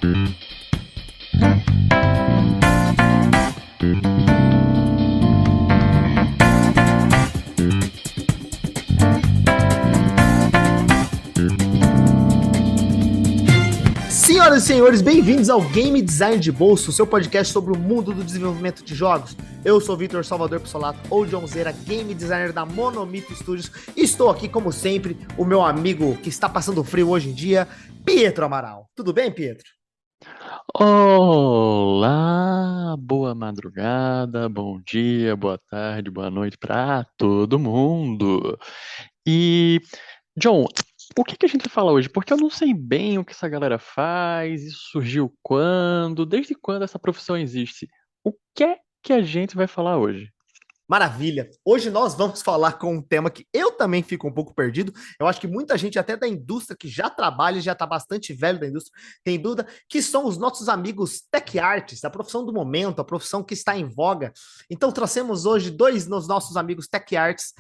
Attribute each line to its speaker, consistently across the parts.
Speaker 1: Senhoras e senhores, bem-vindos ao Game Design de Bolso, seu podcast sobre o mundo do desenvolvimento de jogos. Eu sou Vitor Salvador Pissolato, ou John Zera, Game Designer da Monomito Studios, e estou aqui, como sempre, o meu amigo que está passando frio hoje em dia, Pietro Amaral. Tudo bem, Pietro?
Speaker 2: Olá, boa madrugada, bom dia, boa tarde, boa noite para todo mundo. E, John, o que que a gente vai falar hoje? Porque eu não sei bem o que essa galera faz, isso surgiu quando, desde quando essa profissão existe. O que é que a gente vai falar hoje?
Speaker 1: Maravilha! Hoje nós vamos falar com um tema que eu também fico um pouco perdido. Eu acho que muita gente, até da indústria, que já trabalha, já está bastante velho da indústria, tem dúvida, que são os nossos amigos tech artists, a profissão do momento, a profissão que está em voga. Então, trouxemos hoje dois dos nossos amigos tech artists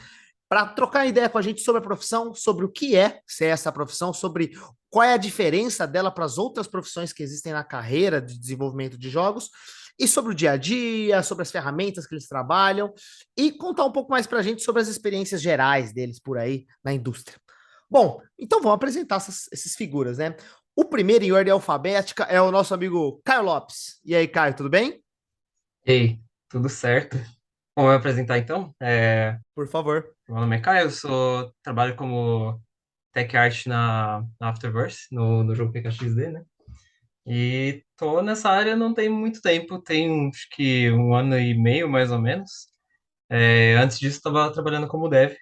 Speaker 1: para trocar ideia com a gente sobre a profissão, sobre o que é ser essa profissão, sobre qual é a diferença dela para as outras profissões que existem na carreira de desenvolvimento de jogos, e sobre o dia a dia, sobre as ferramentas que eles trabalham, e contar um pouco mais para a gente sobre as experiências gerais deles por aí na indústria. Bom, então vamos apresentar essas figuras, né? O primeiro em ordem alfabética é o nosso amigo Caio Lopes. E aí, Caio, tudo bem?
Speaker 3: Ei, tudo certo? Vou me apresentar então.
Speaker 1: Por favor.
Speaker 3: Meu nome é Caio, trabalho como Tech Art na Afterverse, no jogo PKXD, né? E tô nessa área não tem muito tempo, tem acho que um ano e meio mais ou menos. Antes disso, estava trabalhando como dev,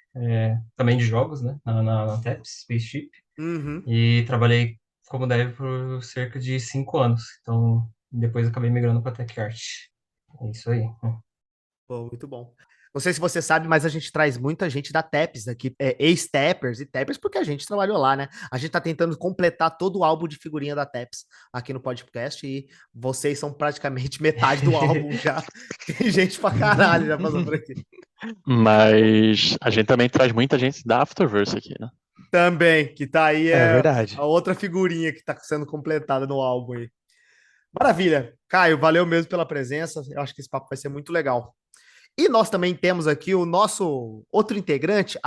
Speaker 3: também de jogos, né? Na TEPS, Spaceship.
Speaker 1: Uhum.
Speaker 3: E trabalhei como dev por cerca de 5 anos. Então, depois acabei migrando para Tech Art. É isso aí.
Speaker 1: Pô, muito bom. Não sei se você sabe, mas a gente traz muita gente da TEPS aqui, ex-Tappers e Tappers, porque a gente trabalhou lá, né? A gente tá tentando completar todo o álbum de figurinha da TEPS aqui no podcast e vocês são praticamente metade do álbum já. Tem gente pra caralho já passou por aqui.
Speaker 2: Mas a gente também traz muita gente da Afterverse aqui, né?
Speaker 1: Também, que tá aí
Speaker 4: É
Speaker 1: a
Speaker 4: verdade.
Speaker 1: outra figurinha que tá sendo completada no álbum aí. Maravilha. Caio, valeu mesmo pela presença. Eu acho que esse papo vai ser muito legal. E nós também temos aqui o nosso outro integrante,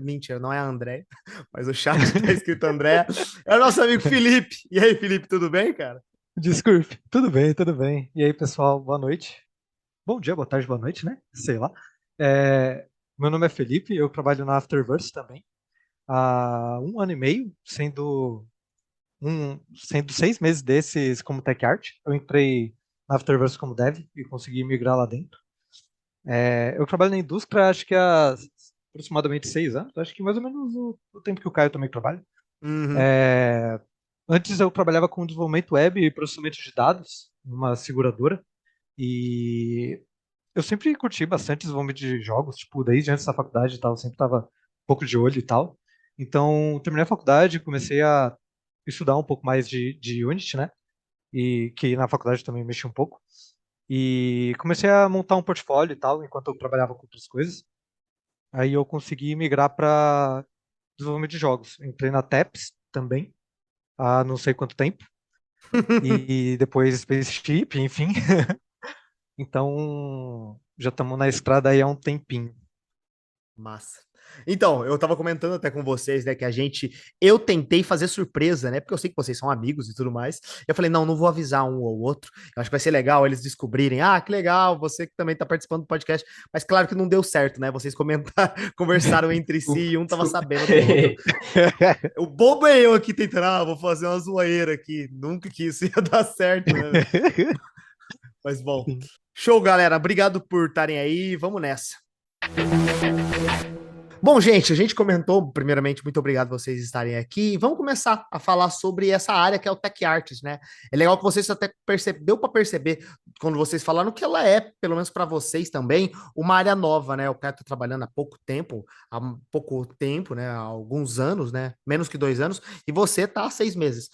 Speaker 1: mentira, não é a André, mas o chat está escrito André, é o nosso amigo Felipe. E aí, Felipe, tudo bem, cara?
Speaker 4: Desculpe. Tudo bem, tudo bem. E aí, pessoal, boa noite. Bom dia, boa tarde, boa noite, né? Sei lá. É, Meu nome é Felipe, eu trabalho na Afterverse também há um ano e meio, sendo 6 meses desses como Tech Art. Eu entrei na Afterverse como dev e consegui migrar lá dentro. Eu trabalho na indústria acho que há aproximadamente 6 anos, acho que mais ou menos o tempo que o Caio também trabalha.
Speaker 1: Uhum.
Speaker 4: É, Antes eu trabalhava com desenvolvimento web e processamento de dados numa seguradora e eu sempre curti bastante desenvolvimento de jogos, tipo, desde antes da faculdade e tal, eu sempre tava um pouco de olho e tal. Então, terminei a faculdade, comecei a estudar um pouco mais de Unity, né? E que na faculdade também mexi um pouco. E comecei a montar um portfólio e tal, enquanto eu trabalhava com outras coisas. Aí eu consegui migrar para desenvolvimento de jogos. Entrei na TEPS também, há não sei quanto tempo. E depois Spaceship, enfim. Então, já estamos na estrada aí há um tempinho.
Speaker 1: Massa. Então, eu tava comentando até com vocês, né, eu tentei fazer surpresa, né, porque eu sei que vocês são amigos e tudo mais. Eu falei, não vou avisar um ou outro. Eu acho que vai ser legal eles descobrirem, que legal, você que também tá participando do podcast. Mas claro que não deu certo, né? Vocês comentaram, conversaram entre si
Speaker 3: Desculpa,
Speaker 1: e um tava
Speaker 3: desculpa.
Speaker 1: sabendo do outro. O bobo é eu aqui tentando, vou fazer uma zoeira aqui. Nunca que isso ia dar certo, né? Mas bom.
Speaker 4: Sim.
Speaker 1: Show, galera. Obrigado por estarem aí. Vamos nessa. Bom, gente, a gente comentou, primeiramente, muito obrigado vocês estarem aqui. Vamos começar a falar sobre essa área que é o Tech Arts, né? É legal que vocês até deu para perceber quando vocês falaram que ela é, pelo menos para vocês também, uma área nova, né? O cara está trabalhando há pouco tempo, né? Há alguns anos, né? Menos que 2 anos, e você tá há 6 meses.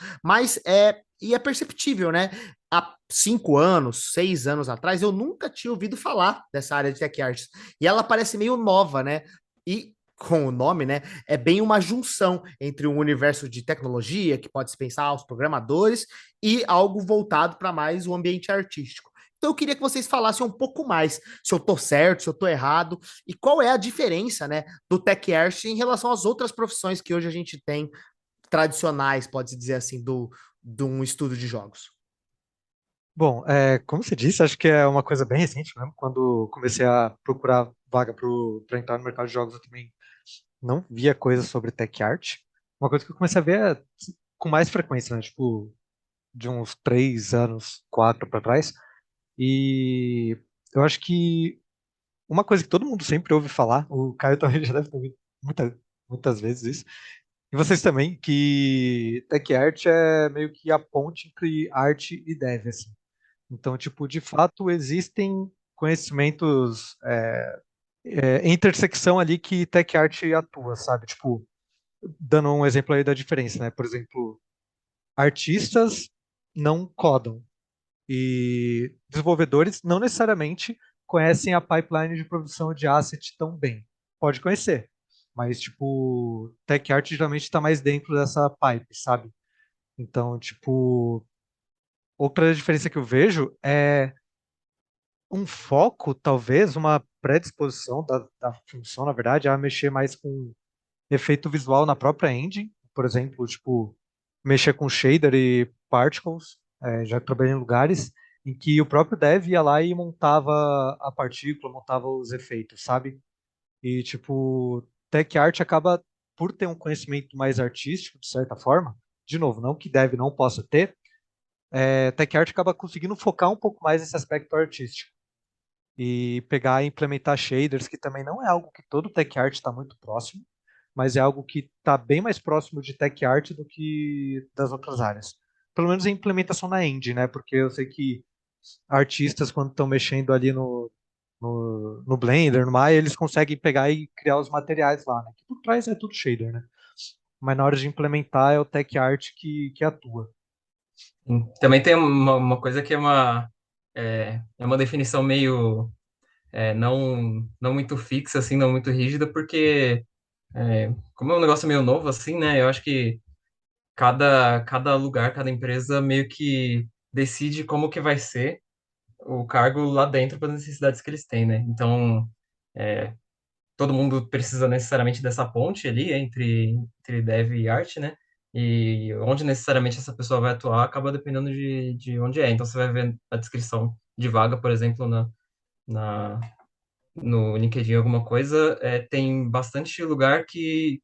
Speaker 1: E é perceptível, né? Há 5 anos, 6 anos atrás, eu nunca tinha ouvido falar dessa área de Tech Arts. E ela parece meio nova, né? E com o nome, né? É bem uma junção entre um universo de tecnologia, que pode se pensar aos programadores, e algo voltado para mais o ambiente artístico. Então eu queria que vocês falassem um pouco mais se eu tô certo, se eu tô errado, e qual é a diferença, né, do Tech Art em relação às outras profissões que hoje a gente tem tradicionais, pode-se dizer assim, de um estudo de jogos.
Speaker 4: Bom, como você disse, acho que é uma coisa bem recente mesmo. Quando comecei a procurar vaga para entrar no mercado de jogos, eu também não via coisas sobre tech art. Uma coisa que eu comecei a ver com mais frequência, né? Tipo, de uns 3 anos, 4 para trás. E eu acho que uma coisa que todo mundo sempre ouve falar, o Caio também já deve ter ouvido muitas vezes isso, e vocês também, que tech art é meio que a ponte entre arte e dev, assim. Então, tipo, de fato, existem conhecimentos, intersecção ali que tech art atua, sabe? Tipo, dando um exemplo aí da diferença, né? Por exemplo, artistas não codam e desenvolvedores não necessariamente conhecem a pipeline de produção de asset tão bem. Pode conhecer, mas, tipo, tech art geralmente está mais dentro dessa pipe, sabe? Então, tipo, outra diferença que eu vejo é um foco, talvez, uma predisposição da função, na verdade, a mexer mais com efeito visual na própria engine, por exemplo, tipo, mexer com shader e particles. Já trabalhei em lugares em que o próprio dev ia lá e montava a partícula, montava os efeitos, sabe? E, tipo, tech art acaba, por ter um conhecimento mais artístico, de certa forma, de novo, não que dev não possa ter, tech art acaba conseguindo focar um pouco mais nesse aspecto artístico e pegar e implementar shaders, que também não é algo que todo tech art está muito próximo, mas é algo que está bem mais próximo de tech art do que das outras áreas. Pelo menos a implementação na engine, né? Porque eu sei que artistas, quando estão mexendo ali no Blender, no Maya, eles conseguem pegar e criar os materiais lá, né? Que por trás é tudo shader, né? Mas na hora de implementar é o tech art que atua.
Speaker 3: Também tem uma coisa que é uma definição meio não muito fixa, assim, não muito rígida, porque como é um negócio meio novo, assim, né? Eu acho que cada lugar, cada empresa meio que decide como que vai ser o cargo lá dentro para as necessidades que eles têm, né? Então, todo mundo precisa necessariamente dessa ponte ali entre dev e arte, né? E onde necessariamente essa pessoa vai atuar acaba dependendo de onde é. Então, você vai ver a descrição de vaga, por exemplo, na, no LinkedIn, alguma coisa, tem bastante lugar que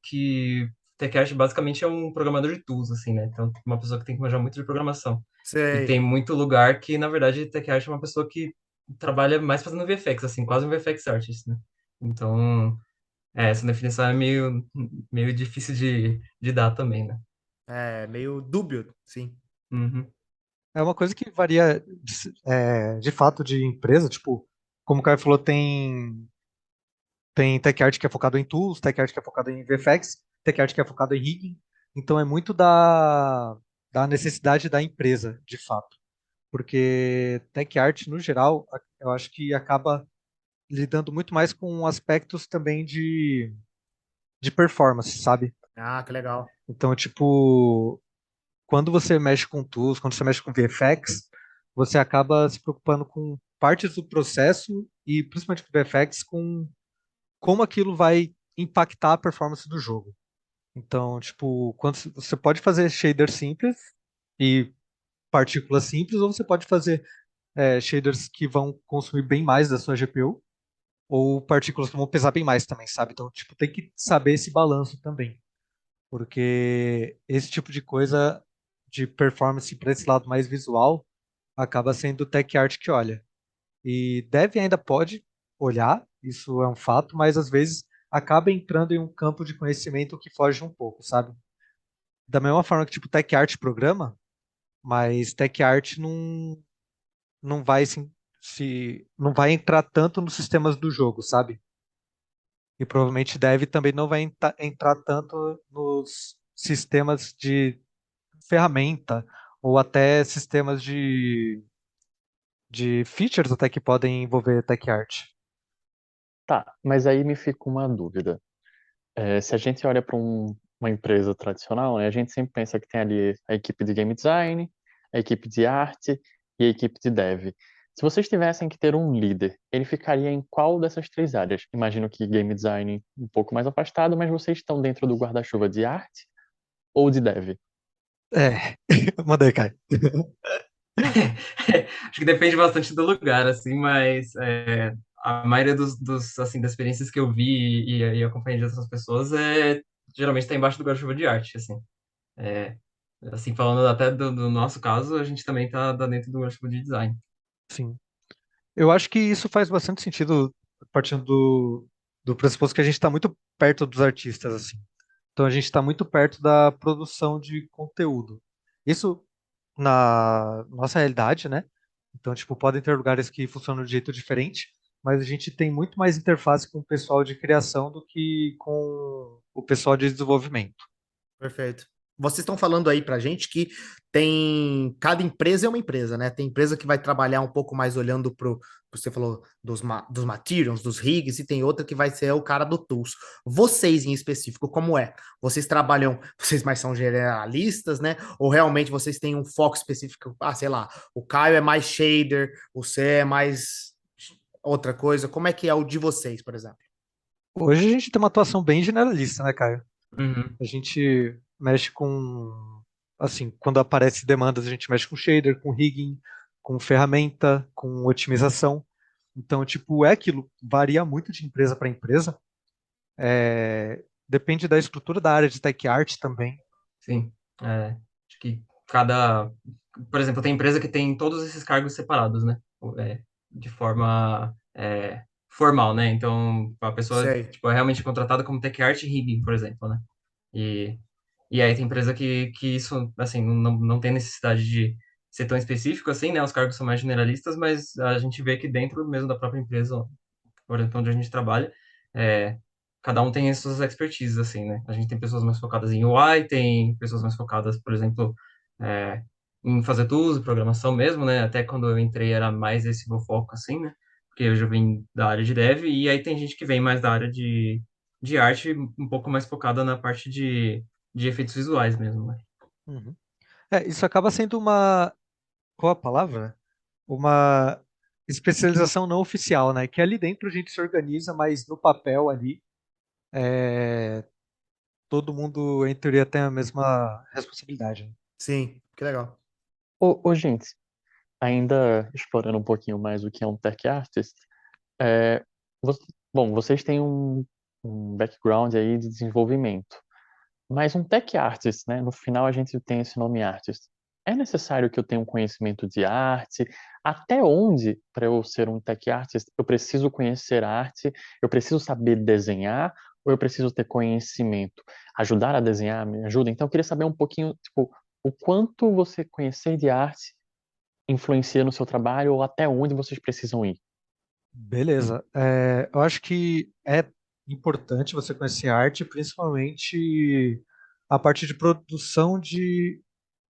Speaker 3: TechArt basicamente é um programador de tools, assim, né? Então, uma pessoa que tem que manjar muito de programação. E
Speaker 1: Sei.
Speaker 3: tem muito lugar que, na verdade, TechArt é uma pessoa que trabalha mais fazendo VFX, assim, quase um VFX artist, né? Então, essa definição é meio difícil de dar também, né?
Speaker 1: É meio dúbio, sim.
Speaker 3: Uhum.
Speaker 4: É uma coisa que varia de fato de empresa, tipo, como o Caio falou, tem tech art que é focado em tools, tech art que é focado em VFX, tech art que é focado em rigging. Então é muito da necessidade da empresa, de fato. Porque tech art, no geral, eu acho que acaba lidando muito mais com aspectos também de performance, sabe?
Speaker 1: Ah, que legal.
Speaker 4: Então, tipo, quando você mexe com tools, quando você mexe com VFX, você acaba se preocupando com partes do processo e, principalmente com VFX, com como aquilo vai impactar a performance do jogo. Então, tipo, quando você pode fazer shader simples e partículas simples, ou você pode fazer shaders que vão consumir bem mais da sua GPU, ou partículas que vão pesar bem mais também, sabe? Então, tipo, tem que saber esse balanço também, porque esse tipo de coisa de performance para esse lado mais visual acaba sendo o tech art que olha. E Dev ainda pode olhar, isso é um fato, mas às vezes acaba entrando em um campo de conhecimento que foge um pouco, sabe? Da mesma forma que tipo Tech Art programa, mas Tech Art não vai não vai entrar tanto nos sistemas do jogo, sabe? E provavelmente Dev também não vai entrar tanto nos sistemas de ferramenta ou até sistemas de features até que podem envolver Tech Art.
Speaker 2: Tá, mas aí me fica uma dúvida. Se a gente olha para uma empresa tradicional, né, a gente sempre pensa que tem ali a equipe de game design, a equipe de arte e a equipe de dev. Se vocês tivessem que ter um líder, ele ficaria em qual dessas três áreas? Imagino que game design um pouco mais afastado, mas vocês estão dentro do guarda-chuva de arte ou de dev?
Speaker 4: É, manda aí, Caio.
Speaker 3: Acho que depende bastante do lugar, assim, mas a maioria assim, das experiências que eu vi e acompanhei de outras pessoas geralmente está embaixo do guarda-chuva de arte, assim. É, assim, falando até do nosso caso, a gente também tá dentro do guarda-chuva de design.
Speaker 4: Sim. Eu acho que isso faz bastante sentido partindo do pressuposto que a gente está muito perto dos artistas, assim. Então a gente está muito perto da produção de conteúdo. Isso na nossa realidade, né? Então, tipo, podem ter lugares que funcionam de jeito diferente, mas a gente tem muito mais interface com o pessoal de criação do que com o pessoal de desenvolvimento.
Speaker 1: Perfeito. Vocês estão falando aí pra gente que tem. Cada empresa é uma empresa, né? Tem empresa que vai trabalhar um pouco mais olhando pro. Você falou dos materials, dos rigs, e tem outra que vai ser o cara do tools. Vocês, em específico, como é? Vocês trabalham. Vocês mais são generalistas, né? Ou realmente vocês têm um foco específico? Ah, sei lá, o Caio é mais shader, você é mais outra coisa. Como é que é o de vocês, por exemplo?
Speaker 4: Hoje a gente tem uma atuação bem generalista, né, Caio?
Speaker 3: Uhum,
Speaker 4: A gente mexe com, assim, quando aparece demandas, a gente mexe com shader, com rigging, com ferramenta, com otimização. Então, tipo, é aquilo, varia muito de empresa para empresa. Depende da estrutura da área de tech art também.
Speaker 3: sim. Acho que cada. Por exemplo, tem empresa que tem todos esses cargos separados, né? De forma formal, né? Então, a pessoa
Speaker 1: Sei.
Speaker 3: tipo, é realmente contratada como tech art e rigging, por exemplo, né? E, e aí tem empresa que isso, assim, não tem necessidade de ser tão específico assim, né? Os cargos são mais generalistas, mas a gente vê que dentro mesmo da própria empresa, por exemplo, onde a gente trabalha, é, cada um tem as suas expertises, assim, né? A gente tem pessoas mais focadas em UI, tem pessoas mais focadas, por exemplo, é, em fazer tudo, programação mesmo, né? Até quando eu entrei era mais esse meu foco, assim, né? Porque eu já vim da área de dev, e aí tem gente que vem mais da área de arte, um pouco mais focada na parte de efeitos visuais mesmo, né?
Speaker 4: Uhum. Isso acaba sendo qual a palavra? Uma especialização não oficial, né? Que ali dentro a gente se organiza, mas no papel ali, todo mundo, em teoria, tem a mesma responsabilidade, né?
Speaker 1: Sim, que legal.
Speaker 2: Gente, ainda explorando um pouquinho mais o que é um tech artist, é, vo- bom, vocês têm um background aí de desenvolvimento. Mas um tech artist, né? No final a gente tem esse nome artist. É necessário que eu tenha um conhecimento de arte? Até onde, para eu ser um tech artist, eu preciso conhecer arte? Eu preciso saber desenhar? Ou eu preciso ter conhecimento? Ajudar a desenhar me ajuda? Então eu queria saber um pouquinho, tipo, o quanto você conhecer de arte influencia no seu trabalho ou até onde vocês precisam ir.
Speaker 4: Beleza. Eu acho que é importante você conhecer arte, principalmente a parte de produção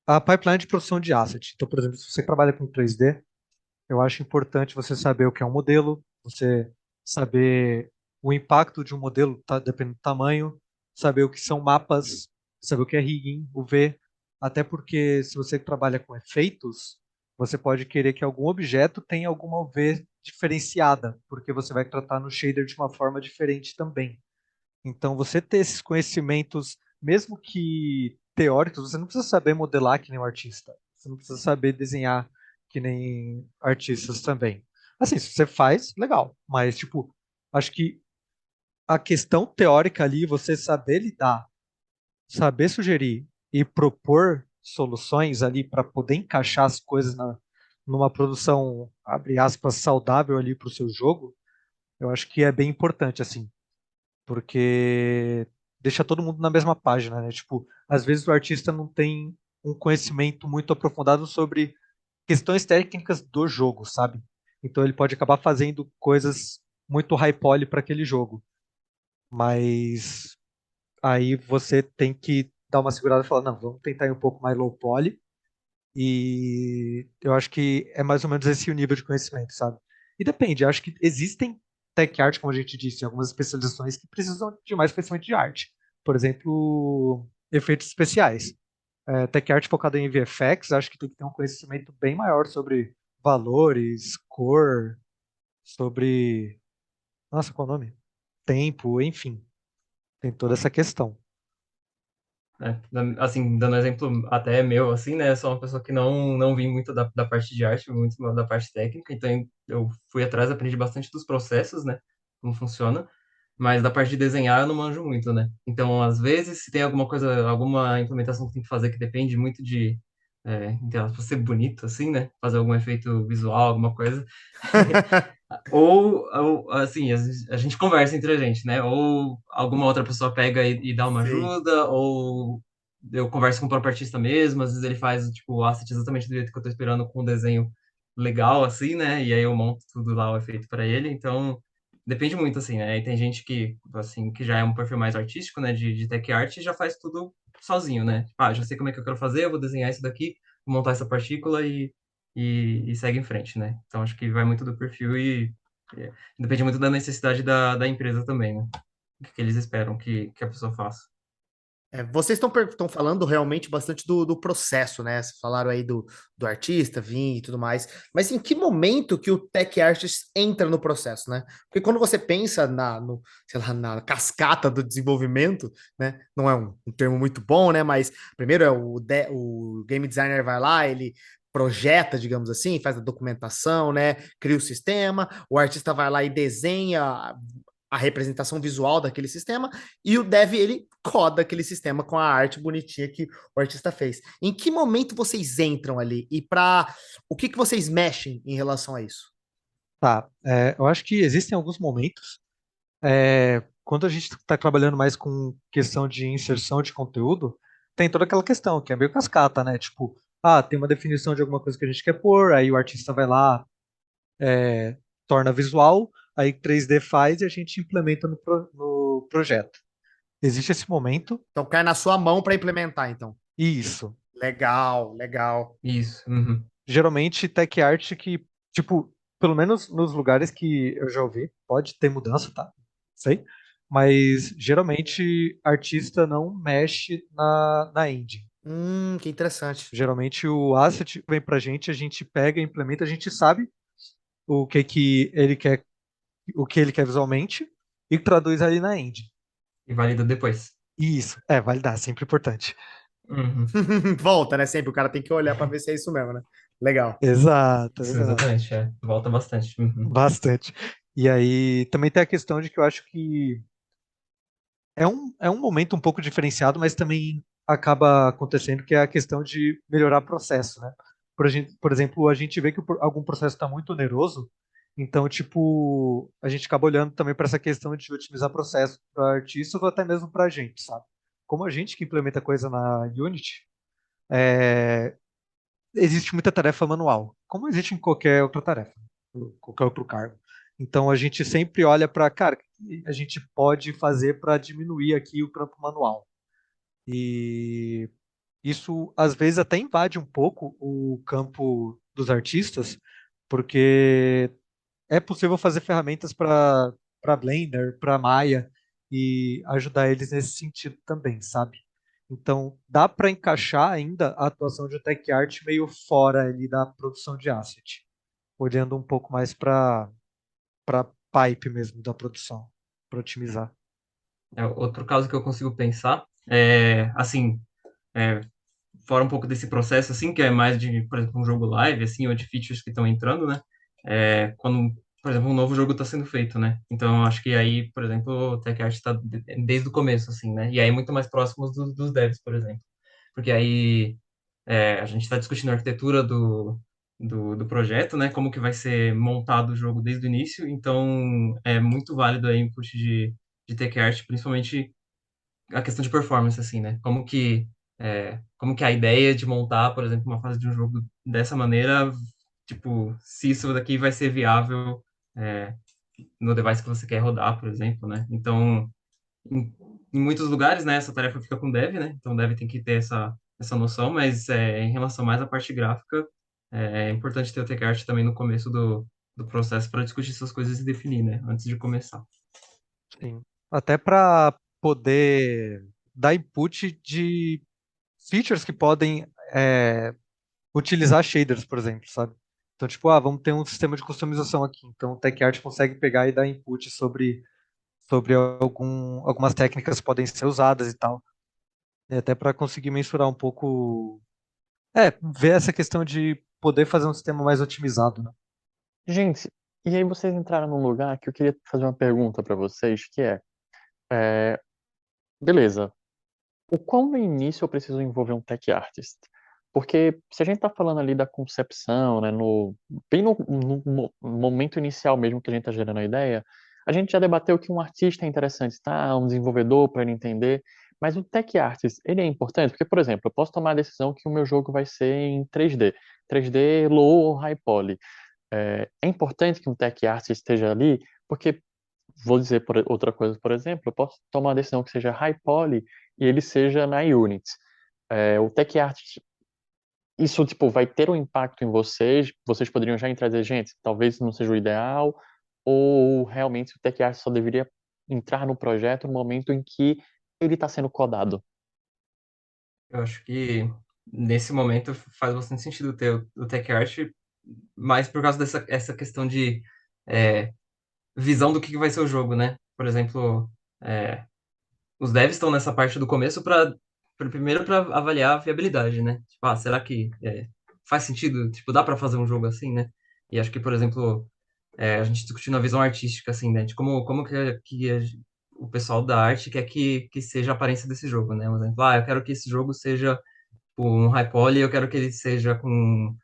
Speaker 4: a pipeline de produção de asset. Então, por exemplo, se você trabalha com 3D, eu acho importante você saber o que é um modelo, você saber o impacto de um modelo, tá, dependendo do tamanho, saber o que são mapas, saber o que é rigging, UV, até porque se você trabalha com efeitos, você pode querer que algum objeto tenha alguma UV diferenciada, porque você vai tratar no shader de uma forma diferente também. Então, você ter esses conhecimentos, mesmo que teóricos, você não precisa saber modelar que nem um artista. Você não precisa saber desenhar que nem artistas também. Assim, se você faz, legal. Mas, tipo, acho que a questão teórica ali, você saber lidar, saber sugerir e propor soluções ali para poder encaixar as coisas numa produção, abre aspas, saudável ali para o seu jogo, eu acho que é bem importante, assim porque deixa todo mundo na mesma página, né? Tipo, às vezes o artista não tem um conhecimento muito aprofundado sobre questões técnicas do jogo, sabe? Então ele pode acabar fazendo coisas muito high poly para aquele jogo, mas aí você tem que dar uma segurada e falar, não, vamos tentar ir um pouco mais low poly, e eu acho que é mais ou menos esse o nível de conhecimento, sabe? E depende, eu acho que existem tech art, como a gente disse, algumas especializações que precisam de mais conhecimento de arte. Por exemplo, efeitos especiais. Tech art focado em VFX, acho que tem que ter um conhecimento bem maior sobre valores, cor, sobre. Nossa, qual é o nome? Tempo, enfim. Tem toda essa questão.
Speaker 3: Assim, dando exemplo até meu, assim, né? Eu sou uma pessoa que não vim muito da parte de arte, vim muito da parte técnica, então eu fui atrás, aprendi bastante dos processos, né? Como funciona, mas da parte de desenhar eu não manjo muito, né? Então, às vezes, se tem alguma coisa, alguma implementação que tem que fazer que depende muito de, entre aspas, ser bonito, assim, né? Fazer algum efeito visual, alguma coisa. Ou, assim, a gente conversa entre a gente, né? Ou alguma outra pessoa pega e dá uma
Speaker 1: Sei.
Speaker 3: ajuda, ou eu converso com o próprio artista mesmo, às vezes ele faz, tipo, o asset exatamente do jeito que eu tô esperando, com um desenho legal, assim, né? E aí eu monto tudo lá, o efeito para ele, então depende muito, assim, né? E tem gente que, assim, que já é um perfil mais artístico, né? De tech art e já faz tudo sozinho, né? Tipo, já sei como é que eu quero fazer, eu vou desenhar isso daqui, vou montar essa partícula e segue em frente, né? Então acho que vai muito do perfil e depende muito da necessidade da empresa também, né? O que eles esperam que a pessoa faça.
Speaker 1: Vocês estão falando realmente bastante do processo, né? Vocês falaram aí do artista, vir e tudo mais. Mas em que momento que o tech artist entra no processo, né? Porque quando você pensa sei lá, na cascata do desenvolvimento, né? Não é um termo muito bom, né? Mas primeiro o game designer vai lá, ele projeta, digamos assim, faz a documentação, né? Cria o sistema, o artista vai lá e desenha a representação visual daquele sistema, e o dev, ele coda aquele sistema com a arte bonitinha que o artista fez. Em que momento vocês entram ali? E para o que vocês mexem em relação a isso?
Speaker 4: Tá, eu acho que existem alguns momentos, quando a gente está trabalhando mais com questão de inserção de conteúdo, tem toda aquela questão, que é meio cascata, né? Tipo, tem uma definição de alguma coisa que a gente quer pôr, aí o artista vai lá, torna visual, aí 3D faz e a gente implementa no projeto. Existe esse momento,
Speaker 1: Então cai na sua mão para implementar, então.
Speaker 4: e isso.
Speaker 1: Legal, legal.
Speaker 3: Isso. Uhum.
Speaker 4: Geralmente, tech art que, tipo, pelo menos nos lugares que eu já ouvi, pode ter mudança, tá? Sei. Mas geralmente artista não mexe na engine.
Speaker 1: Que interessante.
Speaker 4: Geralmente o asset vem pra gente, a gente pega, implementa, a gente sabe que ele quer, o que ele quer visualmente e traduz ali na engine.
Speaker 3: E valida depois.
Speaker 4: Isso, validar, sempre importante.
Speaker 3: Uhum.
Speaker 1: Volta, né? Sempre o cara tem que olhar para ver se é isso mesmo, né? Legal.
Speaker 4: Exato,
Speaker 3: Isso,
Speaker 4: exato.
Speaker 3: exatamente, volta bastante. Uhum.
Speaker 4: Bastante. E aí também tem a questão de que eu acho que é um momento um pouco diferenciado, mas também acaba acontecendo que é a questão de melhorar o processo, né? Por exemplo, a gente vê que algum processo está muito oneroso, então, tipo, a gente acaba olhando também para essa questão de otimizar processo para artista ou até mesmo para a gente, sabe? Como a gente que implementa coisa na Unity, é, existe muita tarefa manual, como existe em qualquer outra tarefa, qualquer outro cargo. Então a gente sempre olha para, cara, o que a gente pode fazer para diminuir aqui o campo manual. E isso às vezes até invade um pouco o campo dos artistas, porque é possível fazer ferramentas para Blender, para Maya e ajudar eles nesse sentido também, sabe? Então, dá para encaixar ainda a atuação de tech art meio fora ali da produção de asset, olhando um pouco mais para pipe mesmo da produção, para otimizar.
Speaker 3: Outro caso que eu consigo pensar assim, é, fora um pouco desse processo, assim, que é mais de, por exemplo, um jogo live, assim, ou de features que estão entrando, né? Quando, por exemplo, um novo jogo está sendo feito, né? Então, eu acho que aí, por exemplo, o Tech Art está desde o começo, assim, né? E aí muito mais próximos dos devs, por exemplo. Porque aí a gente está discutindo a arquitetura do projeto, né? Como que vai ser montado o jogo desde o início. Então, é muito válido aí input de Tech Art, principalmente a questão de performance, assim, né? Como que a ideia de montar, por exemplo, uma fase de um jogo dessa maneira, tipo, se isso daqui vai ser viável é, no device que você quer rodar, por exemplo, né? Então, em, em muitos lugares, né, essa tarefa fica com o dev, né? Então, o dev tem que ter essa noção, mas em relação mais à parte gráfica, é importante ter o TechArt também no começo do processo para discutir essas coisas e definir, né? Antes de começar.
Speaker 4: Sim. Até para poder dar input de features que podem utilizar shaders, por exemplo, sabe? Então, tipo, vamos ter um sistema de customização aqui. Então, o TechArt consegue pegar e dar input sobre algumas técnicas que podem ser usadas e tal. E até para conseguir mensurar um pouco. Ver essa questão de poder fazer um sistema mais otimizado, né?
Speaker 2: Gente, e aí vocês entraram num lugar que eu queria fazer uma pergunta pra vocês, que é, beleza, o quão no início eu preciso envolver um tech artist? Porque se a gente está falando ali da concepção, né, bem no momento inicial mesmo que a gente está gerando a ideia, a gente já debateu que um artista é interessante, tá? Um desenvolvedor para ele entender, mas o tech artist, ele é importante? Porque, por exemplo, eu posso tomar a decisão que o meu jogo vai ser em 3D, 3D low ou high poly. É importante que um tech artist esteja ali, porque vou dizer outra coisa, por exemplo, eu posso tomar uma decisão que seja high poly e ele seja na Unity. O tech artist, isso tipo vai ter um impacto em vocês? Vocês poderiam já entrar e dizer, gente, talvez não seja o ideal, ou realmente o tech artist só deveria entrar no projeto no momento em que ele está sendo codado?
Speaker 3: Eu acho que nesse momento faz bastante sentido ter o Tech Art, mas por causa dessa essa questão de é, visão do que vai ser o jogo, né? Por exemplo, é, os devs estão nessa parte do começo para primeiro para avaliar a viabilidade, né? Tipo, será que faz sentido? Tipo, dá para fazer um jogo assim, né? E acho que, por exemplo, a gente discutindo a visão artística, assim, né? De como o pessoal da arte quer que seja a aparência desse jogo, né? Por exemplo, eu quero que esse jogo seja tipo, um high poly, eu quero que ele seja com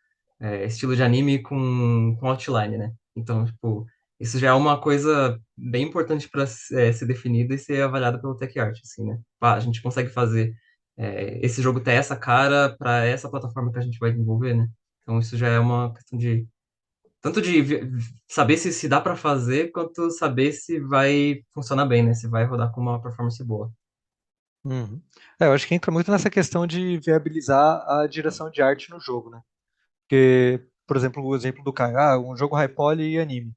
Speaker 3: estilo de anime com outline, né? Então, tipo, isso já é uma coisa bem importante para ser definida e ser avaliada pelo Tech Art, assim, né? A gente consegue fazer esse jogo ter essa cara para essa plataforma que a gente vai desenvolver, né? Então, isso já é uma questão de tanto de saber se dá para fazer, quanto saber se vai funcionar bem, né? Se vai rodar com uma performance boa.
Speaker 4: Uhum. Eu acho que entra muito nessa questão de viabilizar a direção de arte no jogo, né? Porque, por exemplo, o exemplo do Caio, um jogo high poly e anime.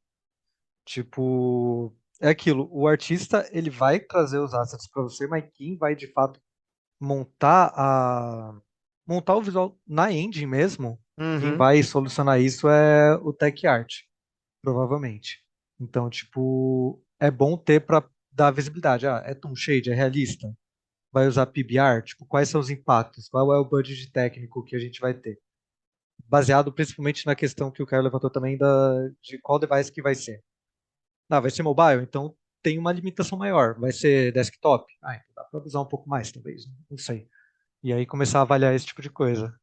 Speaker 4: Tipo, é aquilo, o artista ele vai trazer os assets para você, mas quem vai de fato montar montar o visual na engine mesmo, quem
Speaker 1: Uhum.
Speaker 4: vai solucionar isso é o tech art, provavelmente. Então, tipo, é bom ter para dar visibilidade. É toon shade, é realista. Vai usar PBR, tipo, quais são os impactos? Qual é o budget técnico que a gente vai ter? Baseado principalmente na questão que o Caio levantou também de qual device que vai ser. Vai ser mobile, então tem uma limitação maior. Vai ser desktop? Então dá para usar um pouco mais, talvez. Não sei. E aí começar a avaliar esse tipo de coisa.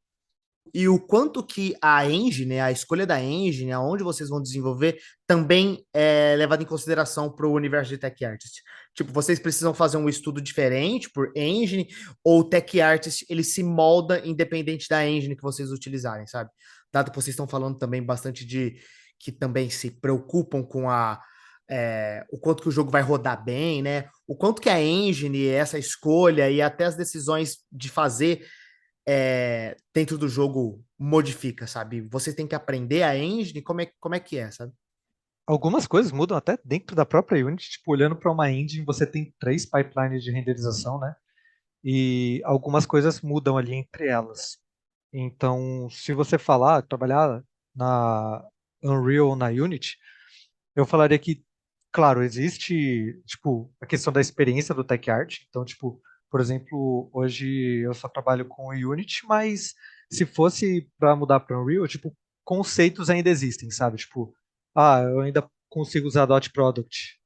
Speaker 1: E o quanto que a engine, a escolha da engine, aonde vocês vão desenvolver, também é levado em consideração para o universo de Tech Artist. Tipo, vocês precisam fazer um estudo diferente por engine, ou o Tech Artist ele se molda independente da engine que vocês utilizarem, sabe? Dado que vocês estão falando também bastante de que também se preocupam com o quanto que o jogo vai rodar bem, né? O quanto que a engine, essa escolha e até as decisões de fazer dentro do jogo modifica, sabe? Você tem que aprender a engine, como é que é, sabe?
Speaker 4: Algumas coisas mudam até dentro da própria Unity. Tipo, olhando para uma engine, você tem 3 pipelines de renderização, né? E algumas coisas mudam ali entre elas. Então, se você trabalhar na Unreal ou na Unity, eu falaria que, claro, existe, tipo, a questão da experiência do Tech Art. Então, tipo, por exemplo, hoje eu só trabalho com o Unity, mas se fosse para mudar para Unreal, tipo, conceitos ainda existem, sabe? Tipo, eu ainda consigo usar Dot Product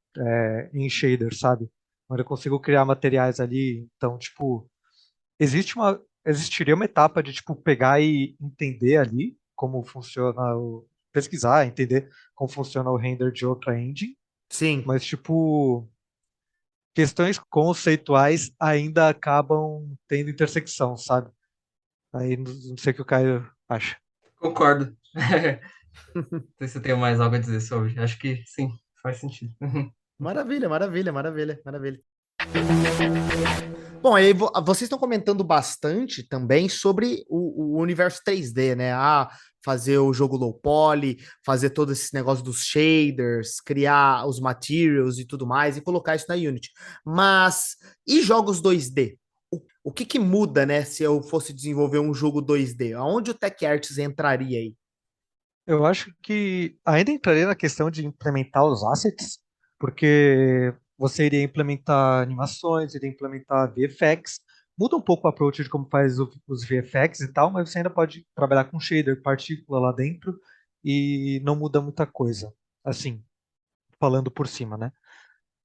Speaker 4: em shader, sabe? Eu ainda consigo criar materiais ali. Então, tipo, existiria uma etapa de, tipo, pegar e entender ali como funciona pesquisar, entender como funciona o render de outra engine,
Speaker 1: Sim.
Speaker 4: mas, tipo, questões conceituais ainda acabam tendo intersecção, sabe? Aí não sei o que o Caio acha.
Speaker 3: Concordo. Não sei se eu tenho mais algo a dizer sobre. Acho que sim, faz sentido.
Speaker 1: Maravilha, maravilha, maravilha, maravilha. Bom, aí vocês estão comentando bastante também sobre o universo 3D, né? Fazer o jogo low poly, fazer todo esse negócio dos shaders, criar os materials e tudo mais, e colocar isso na Unity. Mas, e jogos 2D? O que que muda, né, se eu fosse desenvolver um jogo 2D? Aonde o TechArts entraria aí?
Speaker 4: Eu acho que ainda entraria na questão de implementar os assets, porque você iria implementar animações, iria implementar VFX. Muda um pouco o approach de como faz os VFX e tal, mas você ainda pode trabalhar com shader, partícula lá dentro e não muda muita coisa. Assim, falando por cima, né?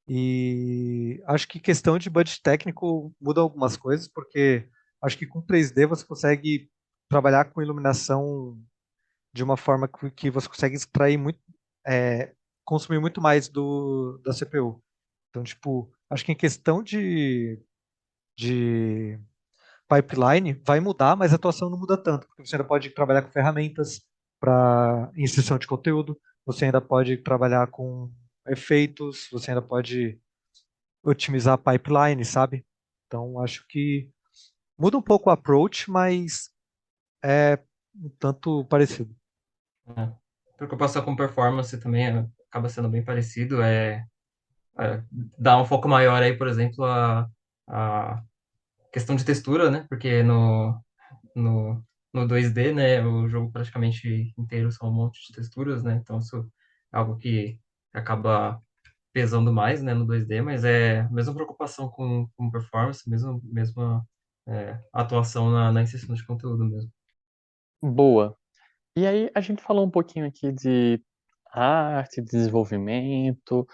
Speaker 4: E acho que questão de budget técnico muda algumas coisas, porque acho que com 3D você consegue trabalhar com iluminação de uma forma que você consegue extrair muito, é, consumir muito mais da CPU. Então, tipo, acho que em questão de pipeline vai mudar, mas a atuação não muda tanto, porque você ainda pode trabalhar com ferramentas para inserção de conteúdo, você ainda pode trabalhar com efeitos, você ainda pode otimizar a pipeline, sabe? Então, acho que muda um pouco o approach, mas é um tanto parecido.
Speaker 3: É. Preocupação com performance também acaba sendo bem parecido. Dar um foco maior aí, por exemplo, a questão de textura, né? Porque no, no 2D, né, o jogo praticamente inteiro são um monte de texturas, né? Então isso é algo que acaba pesando mais, né, no 2D, mas é a mesma preocupação com performance, mesma atuação na inserção de conteúdo mesmo.
Speaker 2: Boa. E aí, a gente falou um pouquinho aqui de arte, desenvolvimento,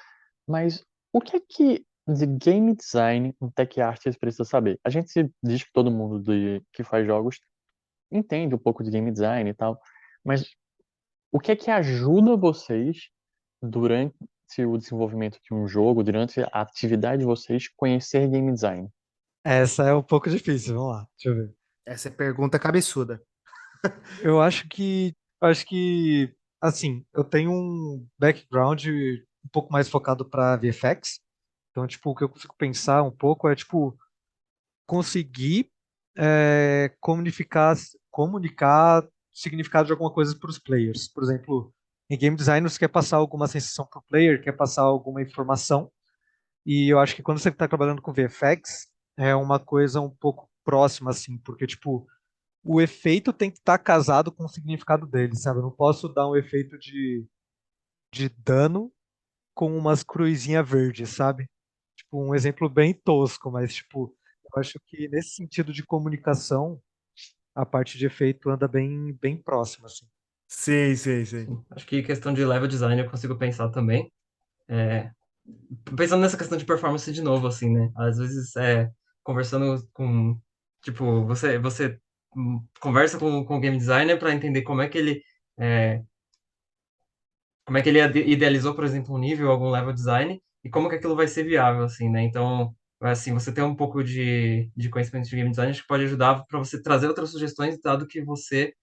Speaker 2: mas o que é que de game design um tech artist precisa saber? A gente diz que todo mundo que faz jogos entende um pouco de game design e tal, mas o que é que ajuda vocês durante o desenvolvimento de um jogo, durante a atividade de vocês, conhecer game design?
Speaker 4: Essa é um pouco difícil, vamos lá, deixa eu ver.
Speaker 1: Essa é pergunta cabeçuda.
Speaker 4: Eu acho que, assim, eu tenho um background um pouco mais focado para VFX, então, tipo, o que eu consigo pensar um pouco é, tipo, conseguir comunicar significado de alguma coisa para os players. Por exemplo, em game design você quer passar alguma sensação para o player, quer passar alguma informação, e eu acho que quando você está trabalhando com VFX, é uma coisa um pouco próxima, assim, porque, tipo, o efeito tem que estar casado com o significado dele, sabe? Eu não posso dar um efeito de dano com umas cruzinhas verdes, sabe? Tipo, um exemplo bem tosco, mas, tipo, eu acho que nesse sentido de comunicação, a parte de efeito anda bem, bem próxima, assim.
Speaker 1: Sim, sim, sim.
Speaker 3: Sim. Acho que questão de level design eu consigo pensar também. É, pensando nessa questão de performance de novo, assim, né? Às vezes, conversando com, tipo, você conversa com o game designer para entender é, como é que ele idealizou, por exemplo, um nível, algum level design, e como que aquilo vai ser viável, assim, né? Então, assim, você ter um pouco de conhecimento de game design, acho que pode ajudar para você trazer outras sugestões, dado que você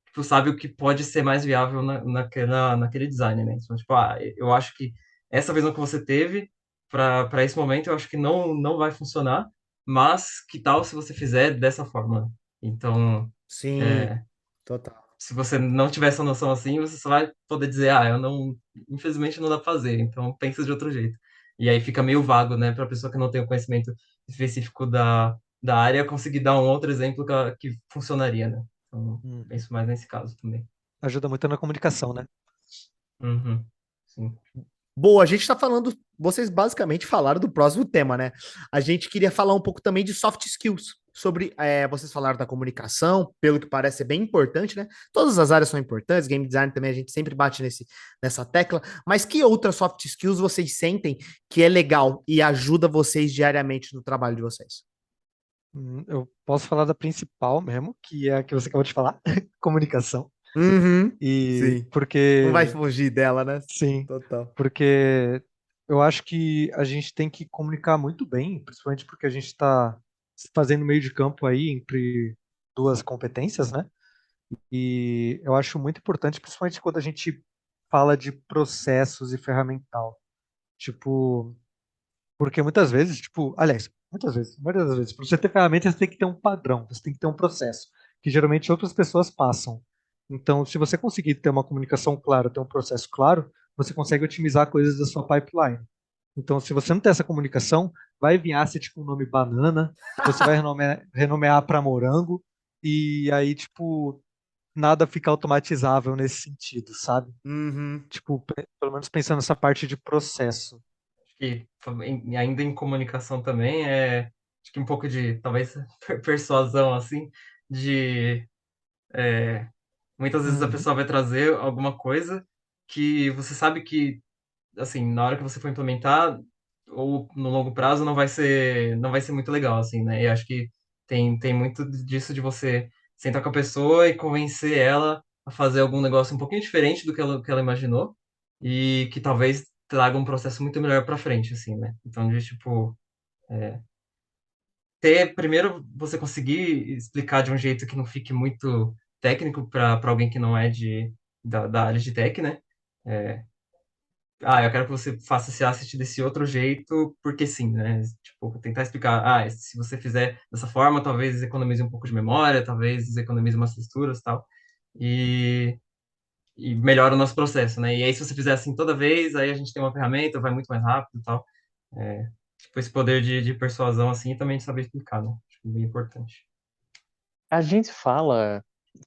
Speaker 3: tipo, sabe o que pode ser mais viável naquele design, né? Então, tipo, eu acho que essa visão que você teve para esse momento, eu acho que não vai funcionar, mas que tal se você fizer dessa forma? Então,
Speaker 1: Sim,
Speaker 3: é,
Speaker 1: total.
Speaker 3: se você não tiver essa noção assim, você só vai poder dizer, eu não, infelizmente não dá pra fazer, então pensa de outro jeito. E aí fica meio vago, né, para pessoa que não tem o conhecimento específico da área conseguir dar um outro exemplo que funcionaria, né? Então,
Speaker 4: Uhum.
Speaker 3: penso mais nesse caso também.
Speaker 4: Ajuda muito na comunicação, né?
Speaker 3: Uhum. Sim.
Speaker 1: Boa, a gente está falando, vocês basicamente falaram do próximo tema, né? A gente queria falar um pouco também de soft skills, sobre, vocês falaram da comunicação, pelo que parece ser bem importante, né? Todas as áreas são importantes, game design também a gente sempre bate nessa tecla, mas que outras soft skills vocês sentem que é legal e ajuda vocês diariamente no trabalho de vocês?
Speaker 4: Eu posso falar da principal mesmo, que é a que você acabou de falar, comunicação.
Speaker 1: Uhum,
Speaker 4: E
Speaker 1: sim, não vai
Speaker 4: porque,
Speaker 1: fugir dela, né?
Speaker 4: sim,
Speaker 1: Total.
Speaker 4: porque eu acho que a gente tem que comunicar muito bem, principalmente porque a gente está fazendo meio de campo aí entre duas competências, né? E eu acho muito importante, principalmente quando a gente fala de processos e ferramental. Tipo, Porque muitas vezes, tipo, aliás, muitas das vezes, para você ter ferramentas, você tem que ter um padrão, você tem que ter um processo, que geralmente outras pessoas passam. Então, se você conseguir ter uma comunicação clara, ter um processo claro, você consegue otimizar coisas da sua pipeline. Então, se você não tem essa comunicação, vai vir asset tipo um nome banana, você vai renomear para morango, e aí, tipo, nada fica automatizável nesse sentido, sabe?
Speaker 1: Uhum.
Speaker 4: Tipo, pelo menos pensando nessa parte de processo.
Speaker 3: E ainda em comunicação também, acho que um pouco de, talvez, persuasão, assim, de muitas vezes a
Speaker 4: Uhum.
Speaker 3: pessoa vai trazer alguma coisa que você sabe que, assim, na hora que você for implementar, ou no longo prazo, não vai ser muito legal, assim, né? E acho que tem muito disso de você sentar com a pessoa e convencer ela a fazer algum negócio um pouquinho diferente do que ela imaginou e que talvez traga um processo muito melhor para frente, assim, né? Então, de tipo, primeiro você conseguir explicar de um jeito que não fique muito técnico para alguém que não é da área de tech, né? É, eu quero que você faça esse asset desse outro jeito, porque sim, né? Tipo, tentar explicar, se você fizer dessa forma, talvez economize um pouco de memória, talvez economize umas texturas e tal, e, e melhora o nosso processo, né? E aí, se você fizer assim toda vez, aí a gente tem uma ferramenta, vai muito mais rápido e tal. É, tipo, esse poder de persuasão, assim, e também de saber explicar, né? Acho que é bem importante.
Speaker 2: A gente fala